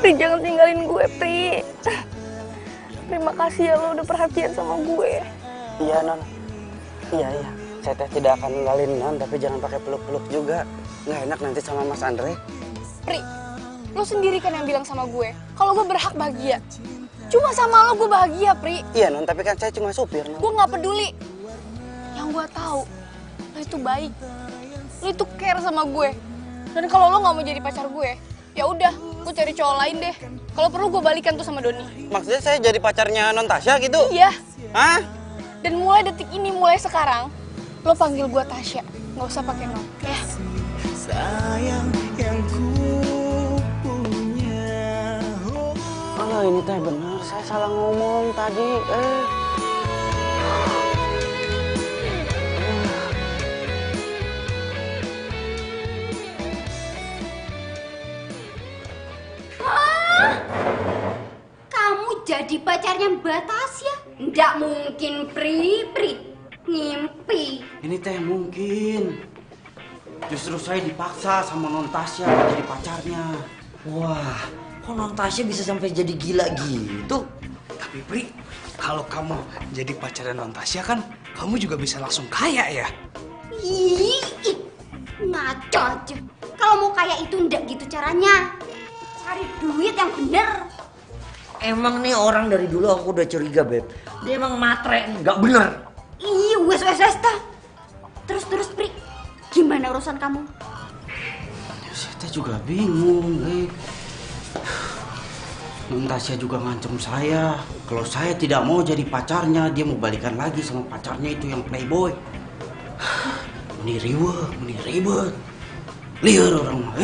Pri jangan tinggalin gue, Pri. Terima kasih ya lo udah perhatian sama gue. Iya, Non. Iya. Saya teh tidak akan ninggalin Non, tapi jangan pakai peluk-peluk juga. Nggak enak nanti sama Mas Andre. Pri, lo sendiri kan yang bilang sama gue kalau gue berhak bahagia. Cuma sama lo gue bahagia, Pri. Iya, Non, tapi kan saya cuma supir, Non. Gue nggak peduli. Yang gue tahu, lo itu baik. Lo itu care sama gue. Dan kalau lo nggak mau jadi pacar gue, ya udah, gue cari cowok lain deh. Kalau perlu gue balikan tuh sama Doni. Maksudnya saya jadi pacarnya Non Tasya gitu? Iya. Hah? Dan mulai detik ini, mulai sekarang, lo panggil gue Tasya, nggak usah pakai Non, ya. Sayang yang ku punya. Oh, ini teh benar, saya salah ngomong tadi. Kamu jadi pacarnya Mbak Tasya? Nggak mungkin, Pri. Ngimpi. Ini teh mungkin. Justru saya dipaksa sama Non Tasya jadi pacarnya. Wah, kok Non Tasya bisa sampai jadi gila gitu? Tapi Pri, kalau kamu jadi pacarnya Non Tasya kan, kamu juga bisa langsung kaya ya? Ih, ngaco aja. Kalau mau kaya itu ndak gitu caranya. Cari duit yang bener. Emang nih orang dari dulu aku udah curiga, Beb. Dia emang matre nih, nggak bener. Ih, wes dah. Terus, Pri. Gimana urusan kamu? Saya juga bingung, Non Tasya juga ngancem saya. Kalau saya tidak mau jadi pacarnya, dia mau balikan lagi sama pacarnya itu yang playboy. Meni ribet. Liar orang mah.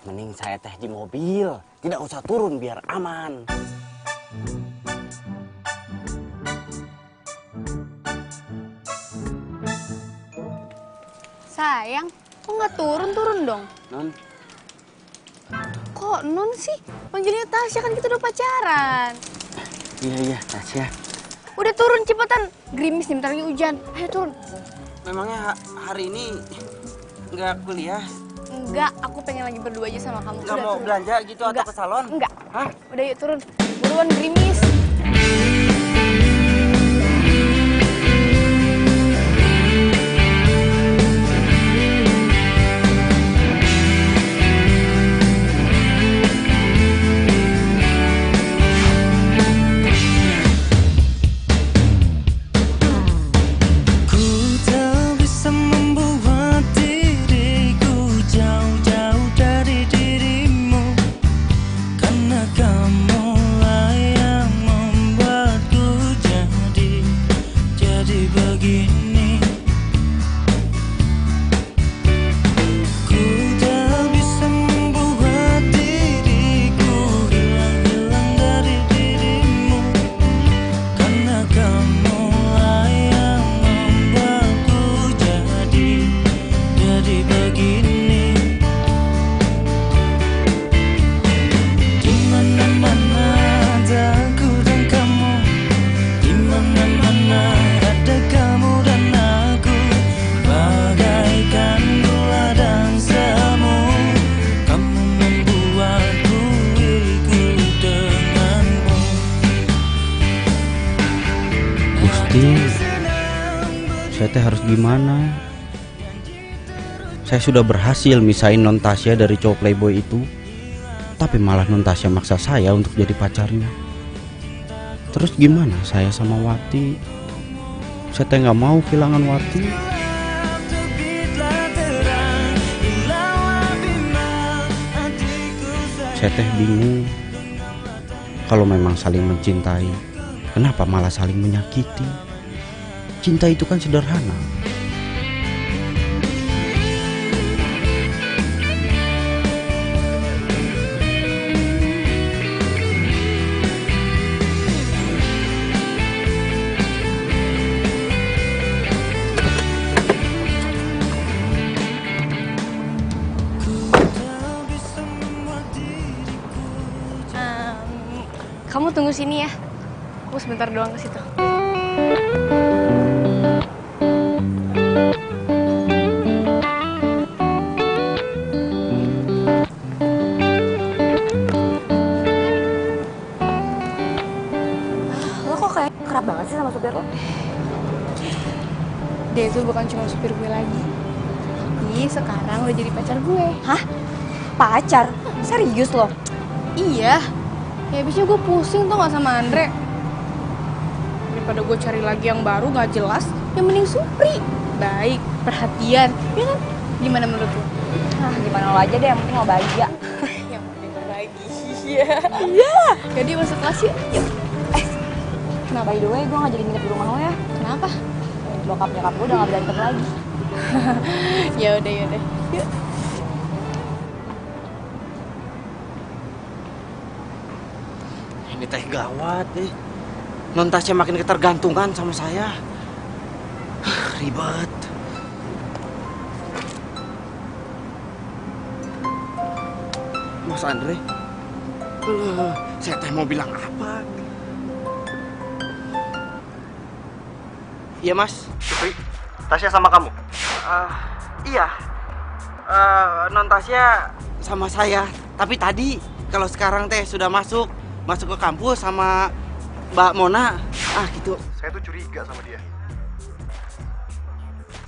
Mending saya teh di mobil, tidak usah turun biar aman. Sayang, kok nggak turun dong? Non, Kok Non sih? Panggilnya Tasya, kan kita udah pacaran. iya Tasya. Udah turun cepetan. Gerimis nih, bentar lagi hujan. Ayo turun. Memangnya hari ini nggak kuliah? Enggak, aku pengen lagi berdua aja sama kamu. Nggak mau turun. belanja gitu atau ke salon? Enggak. Hah? Udah yuk turun. Buruan gerimis. Ku tak bisa membuat diriku jauh-jauh dari dirimu, karena kamulah yang membuatku jadi begini. Ku tak bisa membuat diriku hilang dari dirimu, karena kamulah yang membuatku jadi begini. Di mana-mana ada aku dan kamu, di mana-mana ada kamu dan aku, bagaikan gula dan semu. Kamu membuatku ikut denganmu. Gusti, saya teh harus gimana? Saya sudah berhasil misahin non Tasya dari cowok playboy itu, tapi malah non Tasya maksa saya untuk jadi pacarnya. Terus gimana saya sama Wati? Saya teh nggak mau kehilangan Wati. Saya teh bingung. Kalau memang saling mencintai, kenapa malah saling menyakiti? Cinta itu kan sederhana. Kamu tunggu sini ya. Aku sebentar doang ke situ. Lo kok kayak kerap banget sih sama supir lo? Dia itu bukan cuma supir gue lagi. Tapi sekarang udah jadi pacar gue. Hah? Pacar? Serius lo? Iya. Ya abisnya gue pusing tuh gak sama Andre. Daripada gue cari lagi yang baru gak jelas, yang mending Supri. Baik, perhatian, ya kan? Gimana menurut lo? Nah, gimana lo aja deh, yang penting lo bahagia. Yang penting bahagia. Iya. Jadi masuk kelas yuk. Yuk. Kenapa? By the way, gue gak jadi nginep di rumah lo ya. Kenapa? Bokap nyokap gue udah gak berantem lagi. Ya udah. Yuk. Ini teh gawat nih. Non Tasya makin ketergantungan sama saya. Ribet. Mas Andre, saya teh mau bilang apa? Iya Mas. Supri, Tasya sama kamu? Iya. Non Tasya sama saya. Tapi tadi, kalau sekarang teh sudah masuk ke kampus sama Mbak Mona. Gitu. Saya tuh curiga sama dia.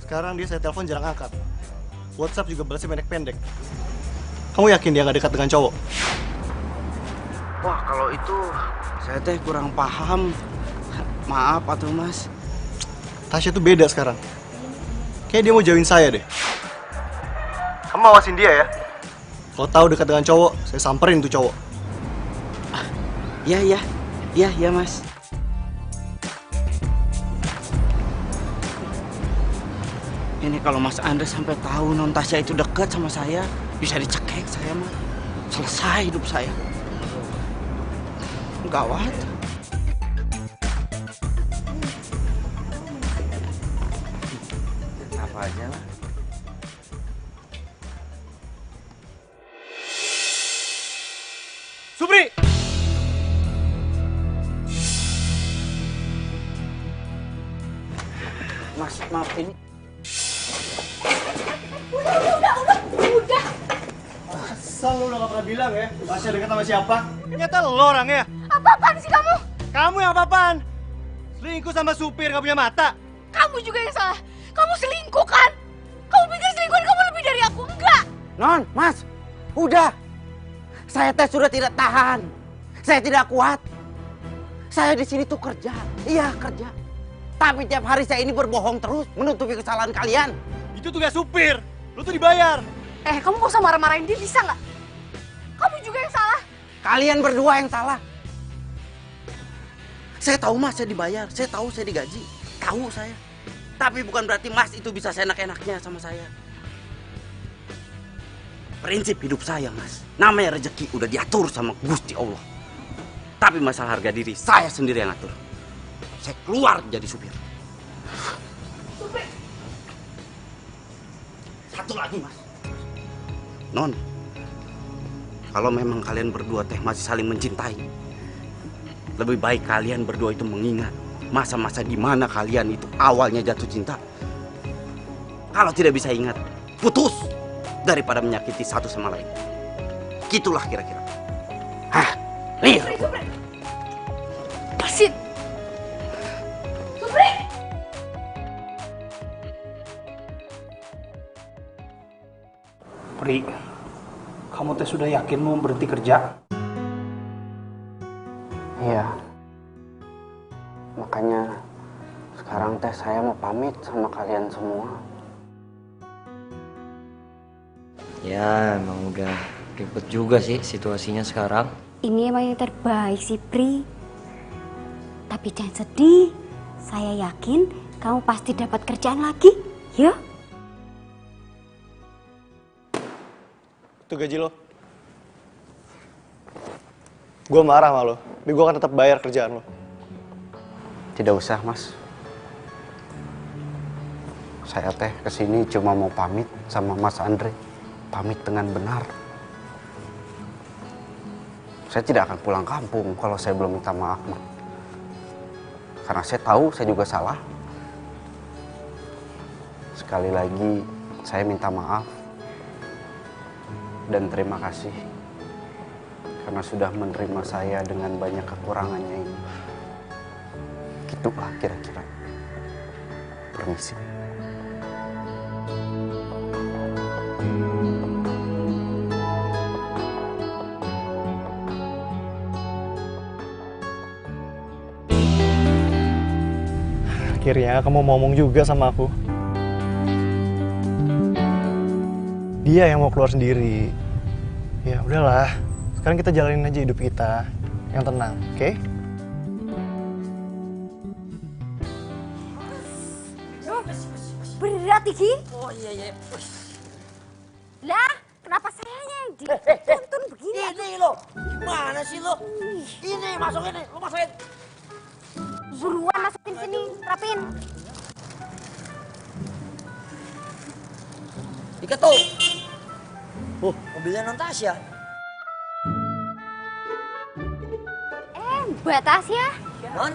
Sekarang dia saya telepon jarang angkat. WhatsApp juga balasnya pendek-pendek. Kamu yakin dia gak dekat dengan cowok? Wah, kalau itu saya teh kurang paham. Maaf atuh Mas. Tasya tuh beda sekarang. Kayak dia mau jauhin saya deh. Kamu awasin dia ya. Kalau tahu dekat dengan cowok, saya samperin tuh cowok. Iya Mas. Ini kalau Mas Andre sampai tahu non Tasya itu dekat sama saya, bisa dicekek saya mah. Selesai hidup saya. Gawat. Apa aja lah. Supri! maaf ini. Udah. Asal lu udah gak pernah bilang ya, Tasya dekat sama siapa? Ternyata lo orangnya. Apa-apaan sih kamu? Kamu yang apa-apaan? Selingkuh sama supir gak punya mata? Kamu juga yang salah. Kamu selingkuh kan? Kamu pikir selingkuhan kamu lebih dari aku? Enggak. Non, Mas, udah. Saya teh sudah tidak tahan. Saya tidak kuat. Saya di sini tuh kerja. Iya, kerja. Tapi tiap hari saya ini berbohong terus, menutupi kesalahan kalian. Itu tugas supir. Lu tuh dibayar. Kamu gak usah marah-marahin dia, bisa nggak? Kamu juga yang salah. Kalian berdua yang salah. Saya tahu Mas, saya dibayar. Saya tahu saya digaji. Tahu saya. Tapi bukan berarti Mas itu bisa seenak-enaknya sama saya. Prinsip hidup saya, Mas. Namanya rezeki udah diatur sama Gusti Allah. Tapi masalah harga diri, saya sendiri yang atur. Saya keluar jadi supir. Supir. Satu lagi, Mas. Non, kalau memang kalian berdua teh masih saling mencintai, lebih baik kalian berdua itu mengingat masa-masa di mana kalian itu awalnya jatuh cinta. Kalau tidak bisa ingat, putus daripada menyakiti satu sama lain. Gitulah kira-kira. Hah, nih. Supri. Pasin. Supri. Pri, kamu teh sudah yakin mau berhenti kerja? Iya. Makanya sekarang teh saya mau pamit sama kalian semua. Ya, emang udah ribet juga sih situasinya sekarang. Ini emang yang terbaik sih, Pri. Tapi jangan sedih. Saya yakin kamu pasti dapat kerjaan lagi. Ya? Itu gaji lo. Gue marah sama lo, tapi gue akan tetap bayar kerjaan lo. Tidak usah, Mas. Saya teh kesini cuma mau pamit sama Mas Andre. Pamit dengan benar. Saya tidak akan pulang kampung kalau saya belum minta maaf, Mas. Karena saya tahu saya juga salah. Sekali lagi, saya minta maaf. Dan terima kasih. Karena sudah menerima saya dengan banyak kekurangannya ini. Gitulah kira-kira. Permisi. Akhirnya kamu mau ngomong juga sama aku. Dia yang mau keluar sendiri. Ya udahlah, sekarang kita jalanin aja hidup kita yang tenang, oke? Berat, Iki? Oh iya. Lah, kenapa sayanya yang dituntun begini? Ini lo, gimana sih lo? Ini, masukin nih, lo masukin. Buruan masukin sini, rapin. Ikat tuh. Mobilnya non Tasya. Mbak Tasya. Non?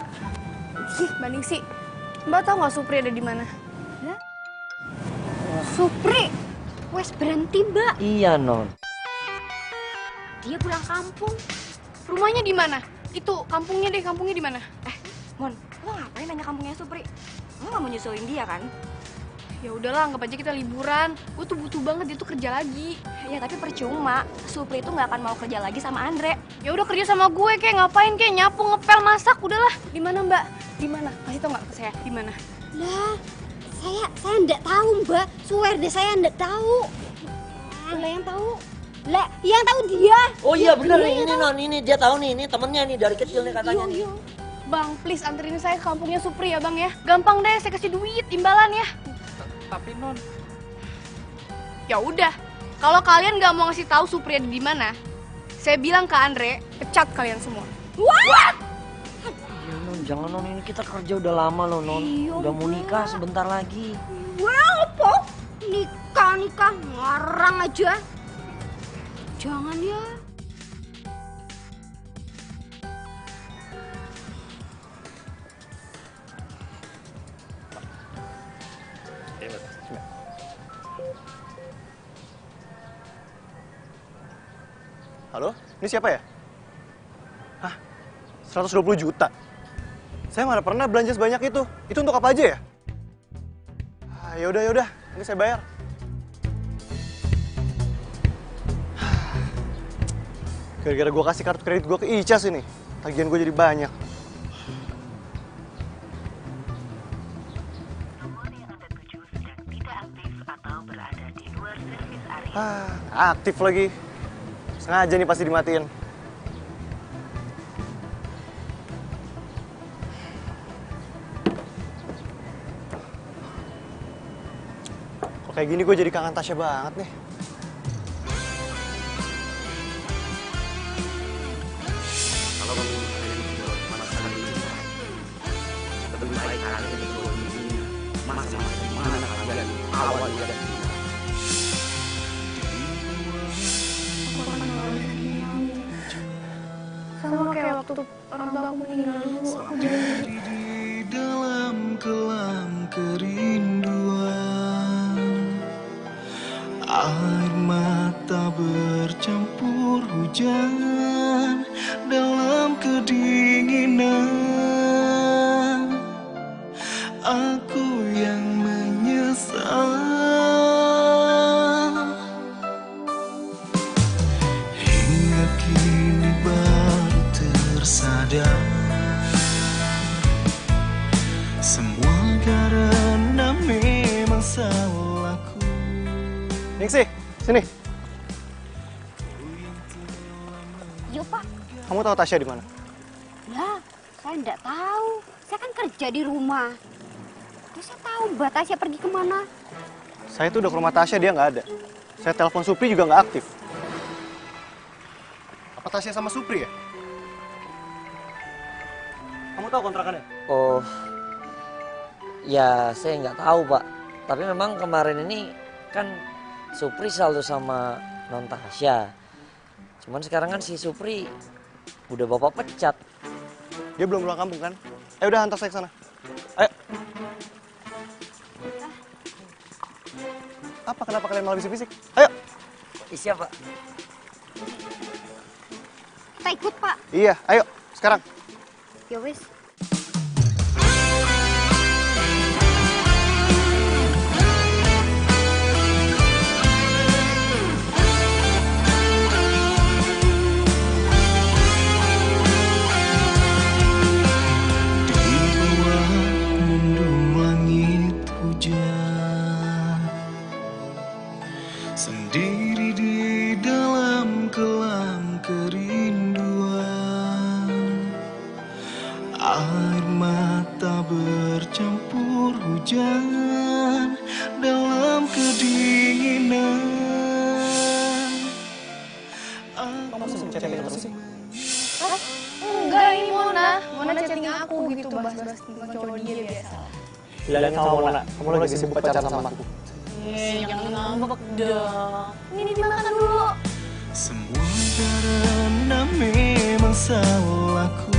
Mbak Ningsi, Mbak tahu nggak Supri ada di mana? Lah? Supri, wes berhenti, Mbak. Iya, Non. Dia pulang kampung. Rumahnya di mana? Itu kampungnya di mana? Mon, lo ngapain nanya kampungnya Supri? Lo gak mau nyusulin dia kan? Ya udahlah, anggap aja kita liburan. Gue tuh butuh banget dia tuh kerja lagi. Ya tapi percuma, Supri itu gak akan mau kerja lagi sama Andre. Ya udah kerja sama gue, kayak ngapain, kayak nyapu, ngepel, masak, udahlah. Di mana Mbak? Di mana? Kasih tau nggak ke saya? Di mana? Lah, saya enggak tahu, Mbak. Swear deh saya enggak tahu. Lah yang tahu. Lah, yang tahu dia. Oh iya bener Dia nih, yang ini tahu. Non, ini dia tahu nih, ini temennya nih dari kecil nih katanya nih. Bang, please anterin saya ke kampungnya Supri ya Bang ya. Gampang deh, saya kasih duit, imbalan ya. Tapi Non, Ya udah, kalau kalian nggak mau ngasih tahu Supri ada di mana, saya bilang ke Andre, pecat kalian semua. What? Ya Non, jangan Non, ini kita kerja udah lama loh Non. Udah mau nikah sebentar lagi. Wah, apa? Nikah ngarang aja. Jangan ya. Halo, ini siapa ya? Hah? 120 juta? Saya mana pernah belanja sebanyak itu. Itu untuk apa aja ya? Yaudah. Ini saya bayar. Gara-gara gue kasih kartu kredit gue ke Icas ini. Tagihan gue jadi banyak. Aktif lagi. Sengaja nih pasti dimatiin. Kok kayak gini gue jadi kangen Tasya banget nih. Kalau kamu kalian berdua malah saling mencintai, lebih baik kalian berdua ini masa-masa di mana kalian awal dan Sama kayak waktu orang tua aku meninggal dulu, aku jadi di dalam kelam kerinduan, air mata bercampur hujan dalam kedinginan. Aku yang menyesal hingga kini baru tersadar, semua karena memang salahku. Ningsih, sini. Yuk Pak. Kamu tahu Tasya di mana? Ya, saya enggak tahu. Saya kan kerja di rumah. Terus saya tahu Mbak Tasya pergi kemana. Saya tuh udah ke rumah Tasya, dia nggak ada. Saya telepon Supri juga nggak aktif. Apa Tasya sama Supri ya? Kamu tahu kontrakannya? Oh, ya saya nggak tahu Pak. Tapi memang kemarin ini kan Supri selalu sama Non Tasya. Cuman sekarang kan si Supri udah bapak pecat. Dia belum pulang kampung kan? Udah hantar saya ke sana. Ayo. Apa kenapa kalian malah bisik-bisik? Ayo. Siapa? Kita ikut Pak. Iya, ayo sekarang. Ya wis. Sendiri di dalam kelam kerinduan, air mata bercampur hujan dalam kedinginan. Kamu masih chatting terus sih? enggak, ini Mona chatting aku gitu, bahas-bahas tentang cowok dia biasa. Bilangin sama Mona, kamu lagi sibuk pacaran sama aku. Jangan ngambek dong. Ini dimakan dulu. Semua karena memang salahku,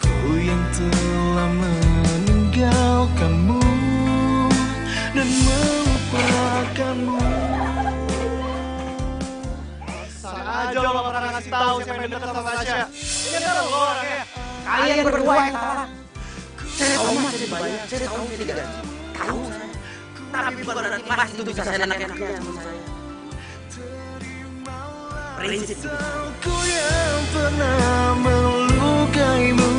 ku yang telah meninggalkanmu dan melupakanmu. Sana aja lo gak pernah ngasih tahu siapa yang dekat sama Tasya. Ini kan lo orangnya. Kalian berdua yang salah. Saya tahu mas, saya banyak, saya tahu tidak ada. Tahu saya. Tapi bukan berarti mas itu bisa saya enak-enaknya sama saya. Prinsip itu. Aku yang pernah melukaimu.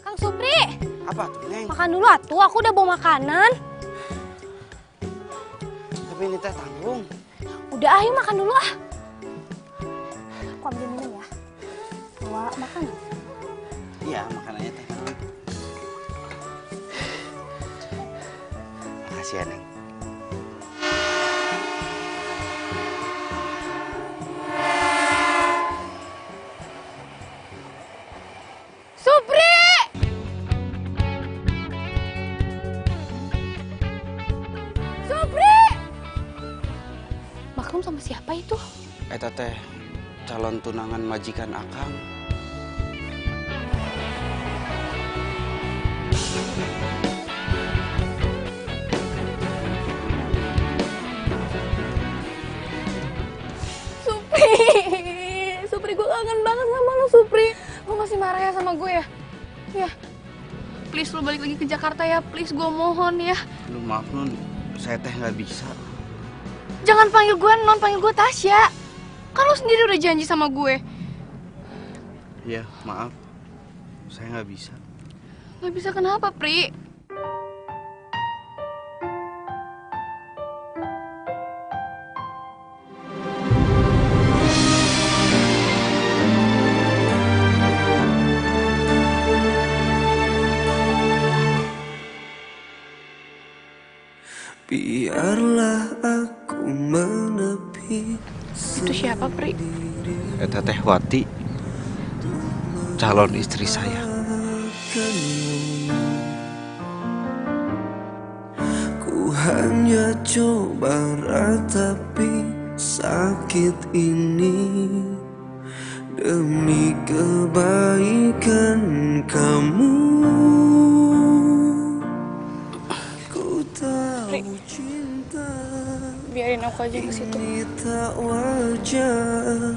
Kang Supri, Apa tuh, Neng? makan dulu atuh. Aku udah bawa makanan. Tapi ini teh tanggung. Udah, ayo makan dulu ah. Aku ambil minum ya. Bawa makan. Iya, makanannya teh tanggung. Makasih ya, Neng. Supri! Siapa itu? Eta teh calon tunangan majikan akang. Supri, Supri gue kangen banget sama lo Supri. Lo masih marah ya sama gue ya? Ya, please lo balik lagi ke Jakarta ya, please gue mohon ya. Lu maaf Nun, saya teh nggak bisa. Jangan panggil gue Non, panggil gue Tasya. Kan lo sendiri udah janji sama gue. Iya, maaf. Saya nggak bisa. Gak bisa kenapa, Pri? Biarlah aku menepi. Itu siapa, Pri? Eta teh Wati, calon istri saya. Ku hanya coba ratapi sakit ini demi kebaikan kamu. Ku tahu cinta biarin aku aja ke situ. ini tak wajar.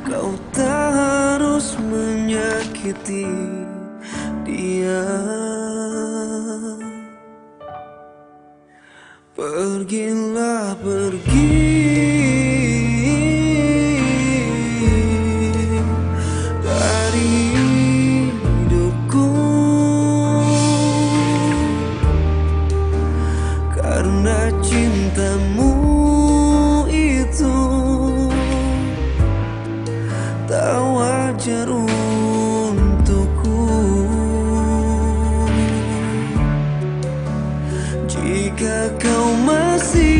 Kau tak harus menyakiti dia. Pergilah pergi dari hidupku, karena cintamu itu tak wajar untukku. Jika kau masih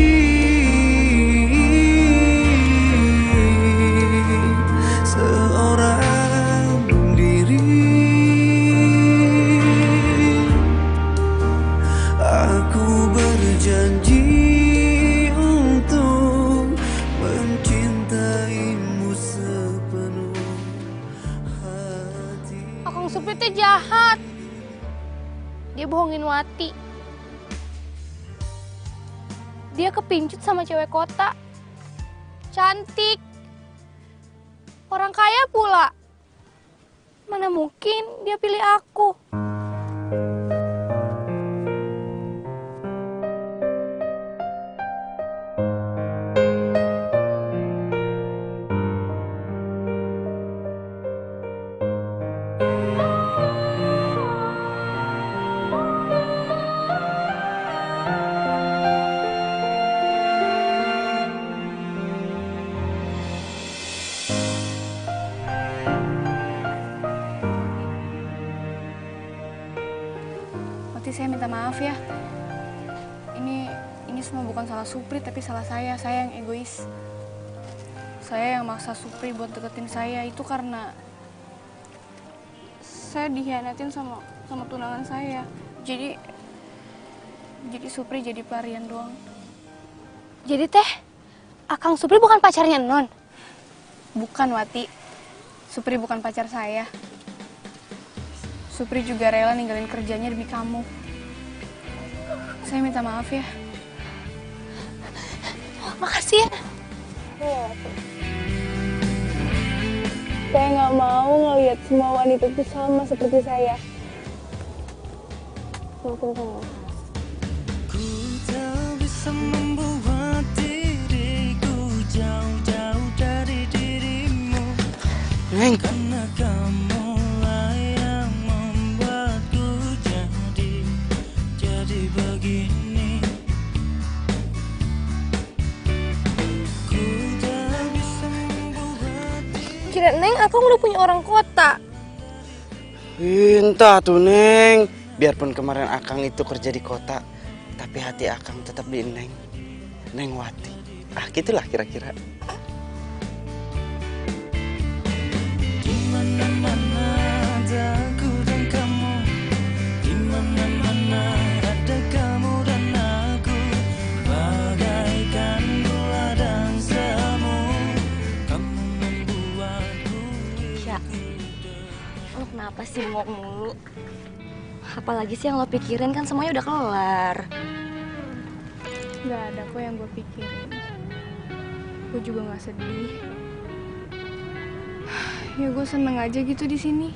seorang diri, aku berjanji untuk mencintaimu sepenuh hati. Akang Supri teh jahat. Dia bohongin Wati. Dia kepincut sama cewek kota. Cantik. Orang kaya pula. Mana mungkin dia pilih aku. Saya minta maaf ya. Ini semua bukan salah Supri, tapi salah saya. Saya yang egois. Saya yang maksa Supri buat deketin saya itu karena saya dikhianatin sama tunangan saya. Jadi Supri jadi pelarian doang. Jadi teh, Akang Supri bukan pacarnya Non? Bukan, Wati. Supri bukan pacar saya. Supri juga rela ninggalin kerjanya demi kamu. Saya minta maaf ya. Makasih ya. Saya nggak mau ngelihat semua wanita itu sama seperti saya. Maafin saya. Ku tak bisa membuat diriku jauh-jauh dari dirimu. Neng. Karena kamu lah yang membuatku jadi begini. Ku tak bisa membuat Kira Neng, Akang udah punya orang kota. Entah tuh Neng. Biarpun kemarin Akang itu kerja di kota, tapi hati Akang tetap di Neng Wati. Ah gitulah kira-kira. Dimana-mana ada aku dan kamu, dimana-mana ada kamu dan aku, bagaikan gula dan semut. Lo kenapa sih bengok mulu? Apalagi sih yang lo pikirin, kan semuanya udah kelar. Gak ada kok yang gue pikirin. Gue juga gak sedih. Ya gue seneng aja gitu di sini.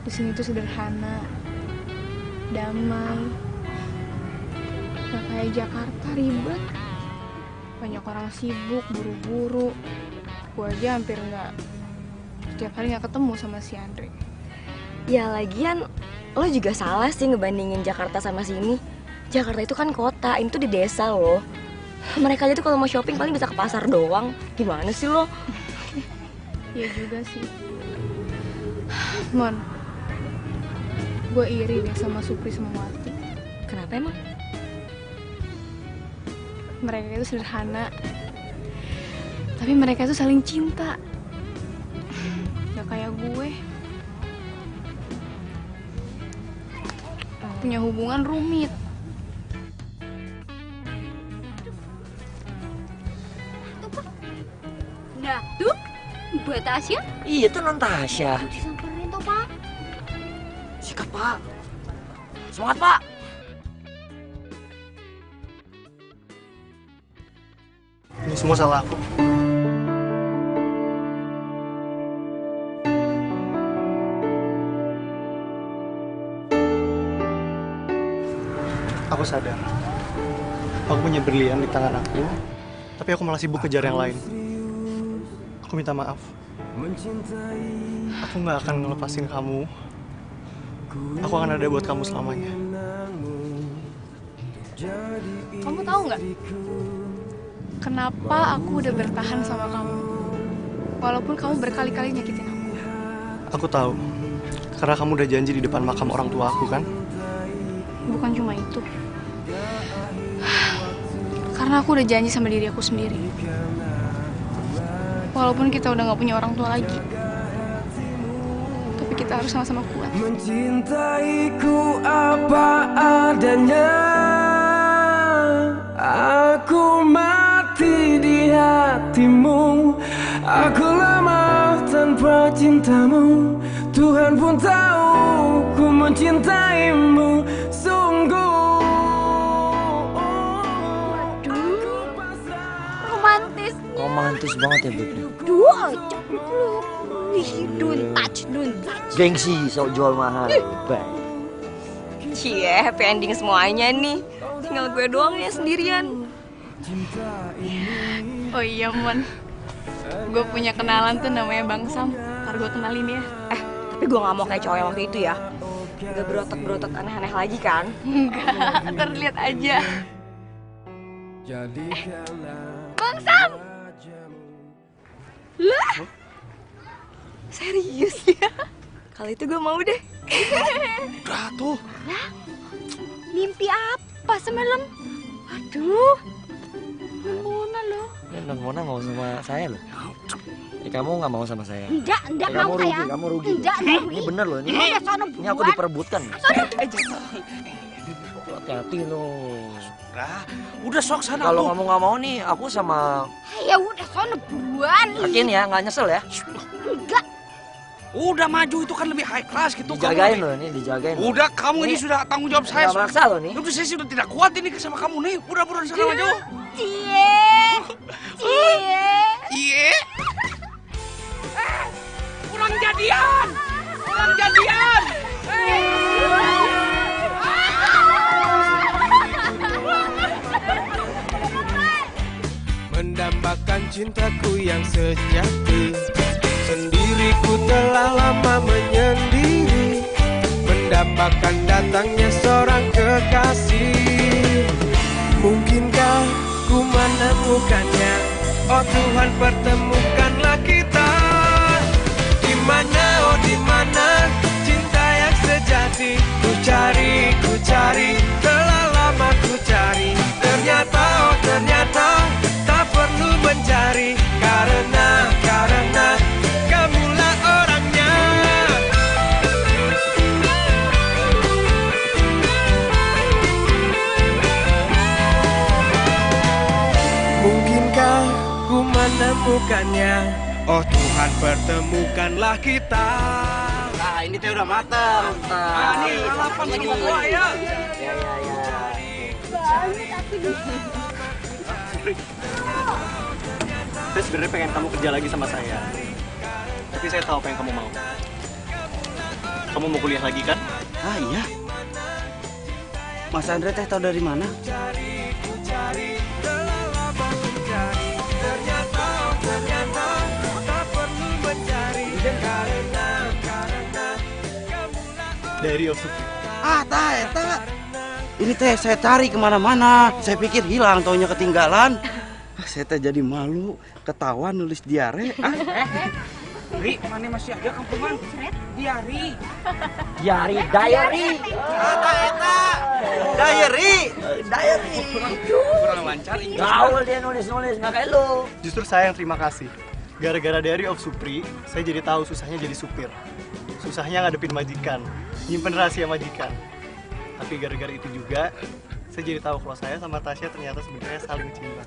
Di sini tuh sederhana, damai. Gak kayak Jakarta ribet. Banyak orang sibuk, buru-buru. Gue aja hampir setiap hari gak ketemu sama si Andre. Ya lagian, lo juga salah sih ngebandingin Jakarta sama sini. Jakarta itu kan kota, ini tuh di desa loh. Mereka aja tuh kalau mau shopping paling bisa ke pasar doang. Gimana sih lo? Iya juga sih. Mon, gue iri deh sama Supri sama Wati. Kenapa emang? Mereka itu sederhana, tapi mereka itu saling cinta. Gak kayak gue. Punya hubungan rumit. Nah, tuh buat Tasya. Iya tuh non Tasya. Disamperin tuh, Pak. Sikat, Pak. Semangat, Pak. Ini semua salah aku. Aku sadar, aku punya berlian di tangan aku, tapi aku malah sibuk kejar yang lain. Aku minta maaf. Aku nggak akan ngelepasin kamu. Aku akan ada buat kamu selamanya. Kamu tahu nggak? Kenapa aku udah bertahan sama kamu? Walaupun kamu berkali-kali nyakitin aku. Aku tahu, karena kamu udah janji di depan makam orang tua aku kan? Bukan cuma itu. Karena aku udah janji sama diri aku sendiri. Walaupun kita udah gak punya orang tua lagi, tapi kita harus sama-sama kuat. Mencintaiku apa adanya, aku mati di hatimu. Aku lama tanpa cintamu, Tuhan pun tahu ku mencintaimu sungguh. Romantis banget ya, Beb. Dua, ceplok. Don't touch. Gengsi, sok jual mahal. Bye. Cie, happy ending semuanya nih. Tinggal gue doang ya sendirian. Oh iya, Mon. Gue punya kenalan tuh namanya Bang Sam. Ntar gue kenalin ya. Tapi gue gak mau kayak cowok yang waktu itu ya. Gak berotot-berotot aneh-aneh lagi kan? Enggak, ntar lihat aja. Bang Sam! Lah? Serius ya? Kali itu gue mau deh. Udah tuh. Lah, mimpi apa semalam? Aduh, Mona loh. Non Mona mau sama saya loh. Kamu nggak mau sama saya? Enggak Kamu mau rugi, saya. kamu rugi. Enggak. Ini bener loh, ini aku diperebutkan. Hati-hati loh. Udah sok sana. Kalau kamu nggak mau nih, aku sama. Ya udah sono buruan. Yakin ya, nggak nyesel ya? Enggak. Udah maju itu kan lebih high class gitu. Dijagain kamu loh ini, dijagain. Udah kamu ini sudah tanggung jawab saya. Nggak maksa loh nih. Udah saya sudah tidak kuat ini sama kamu nih. Udah buruan sana maju. Cie. Kurang jadian. Mendambakan cintaku yang sejati, sendiriku telah lama menyendiri, mendambakan datangnya seorang kekasih. Mungkinkah ku menemukannya? Oh Tuhan, pertemukanlah kita. Di mana, oh di mana cinta yang sejati? Ku cari, telah lama ku cari. Ternyata, oh ternyata tak perlu mencari, karena kamulah orangnya. Mungkinkah ku menemukannya? Oh Tuhan, pertemukanlah kita. ini teh udah matang. Nih, lalapan lagi buat ya. Ya. Saya sebenarnya pengen kamu kerja lagi sama saya. Tapi saya tahu apa yang kamu mau. Kamu mau kuliah lagi kan? Ah iya. Mas Andre teh tahu dari mana? Dari Osuk. Ah, eta. Ini teh saya cari kemana-mana. Saya pikir hilang, taunya ketinggalan. Saya teh jadi malu, ketawa nulis diare. Ri, mana masih ada kampungan? Diari. Diary. Diary. Kurang lancar ini. Gaul dia nulis nggak kayak lu. Justru saya yang terima kasih. Gara-gara Diary of Supri, saya jadi tahu susahnya jadi supir. Susahnya ngadepin majikan, nyimpen rahasia majikan. Tapi gara-gara itu juga, saya jadi tahu kalau saya sama Tasya ternyata sebenarnya saling cinta.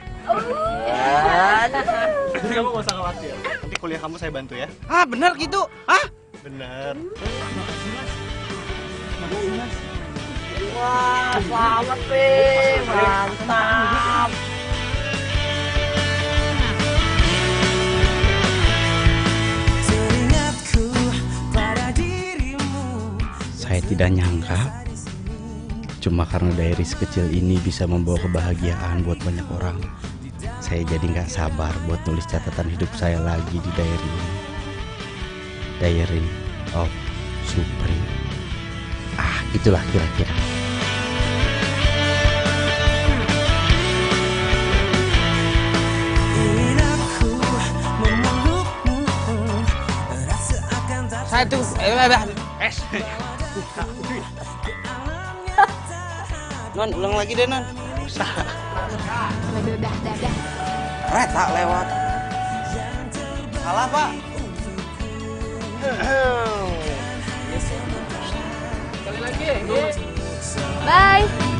Jadi kamu gak usah khawatir. Nanti kuliah kamu saya bantu ya. Ah, benar gitu? Ah? Bener. Wah, selamat Pi, mantap. Saya tidak nyangka, cuma karena diary sekecil ini bisa membawa kebahagiaan buat banyak orang. Saya jadi nggak sabar buat nulis catatan hidup saya lagi di diary ini. Diary of Supri. Ah, itulah kira-kira. Satu, Non, ulang lagi deh, Non. Udah. Kereta lewat. Salah, Pak. Bye.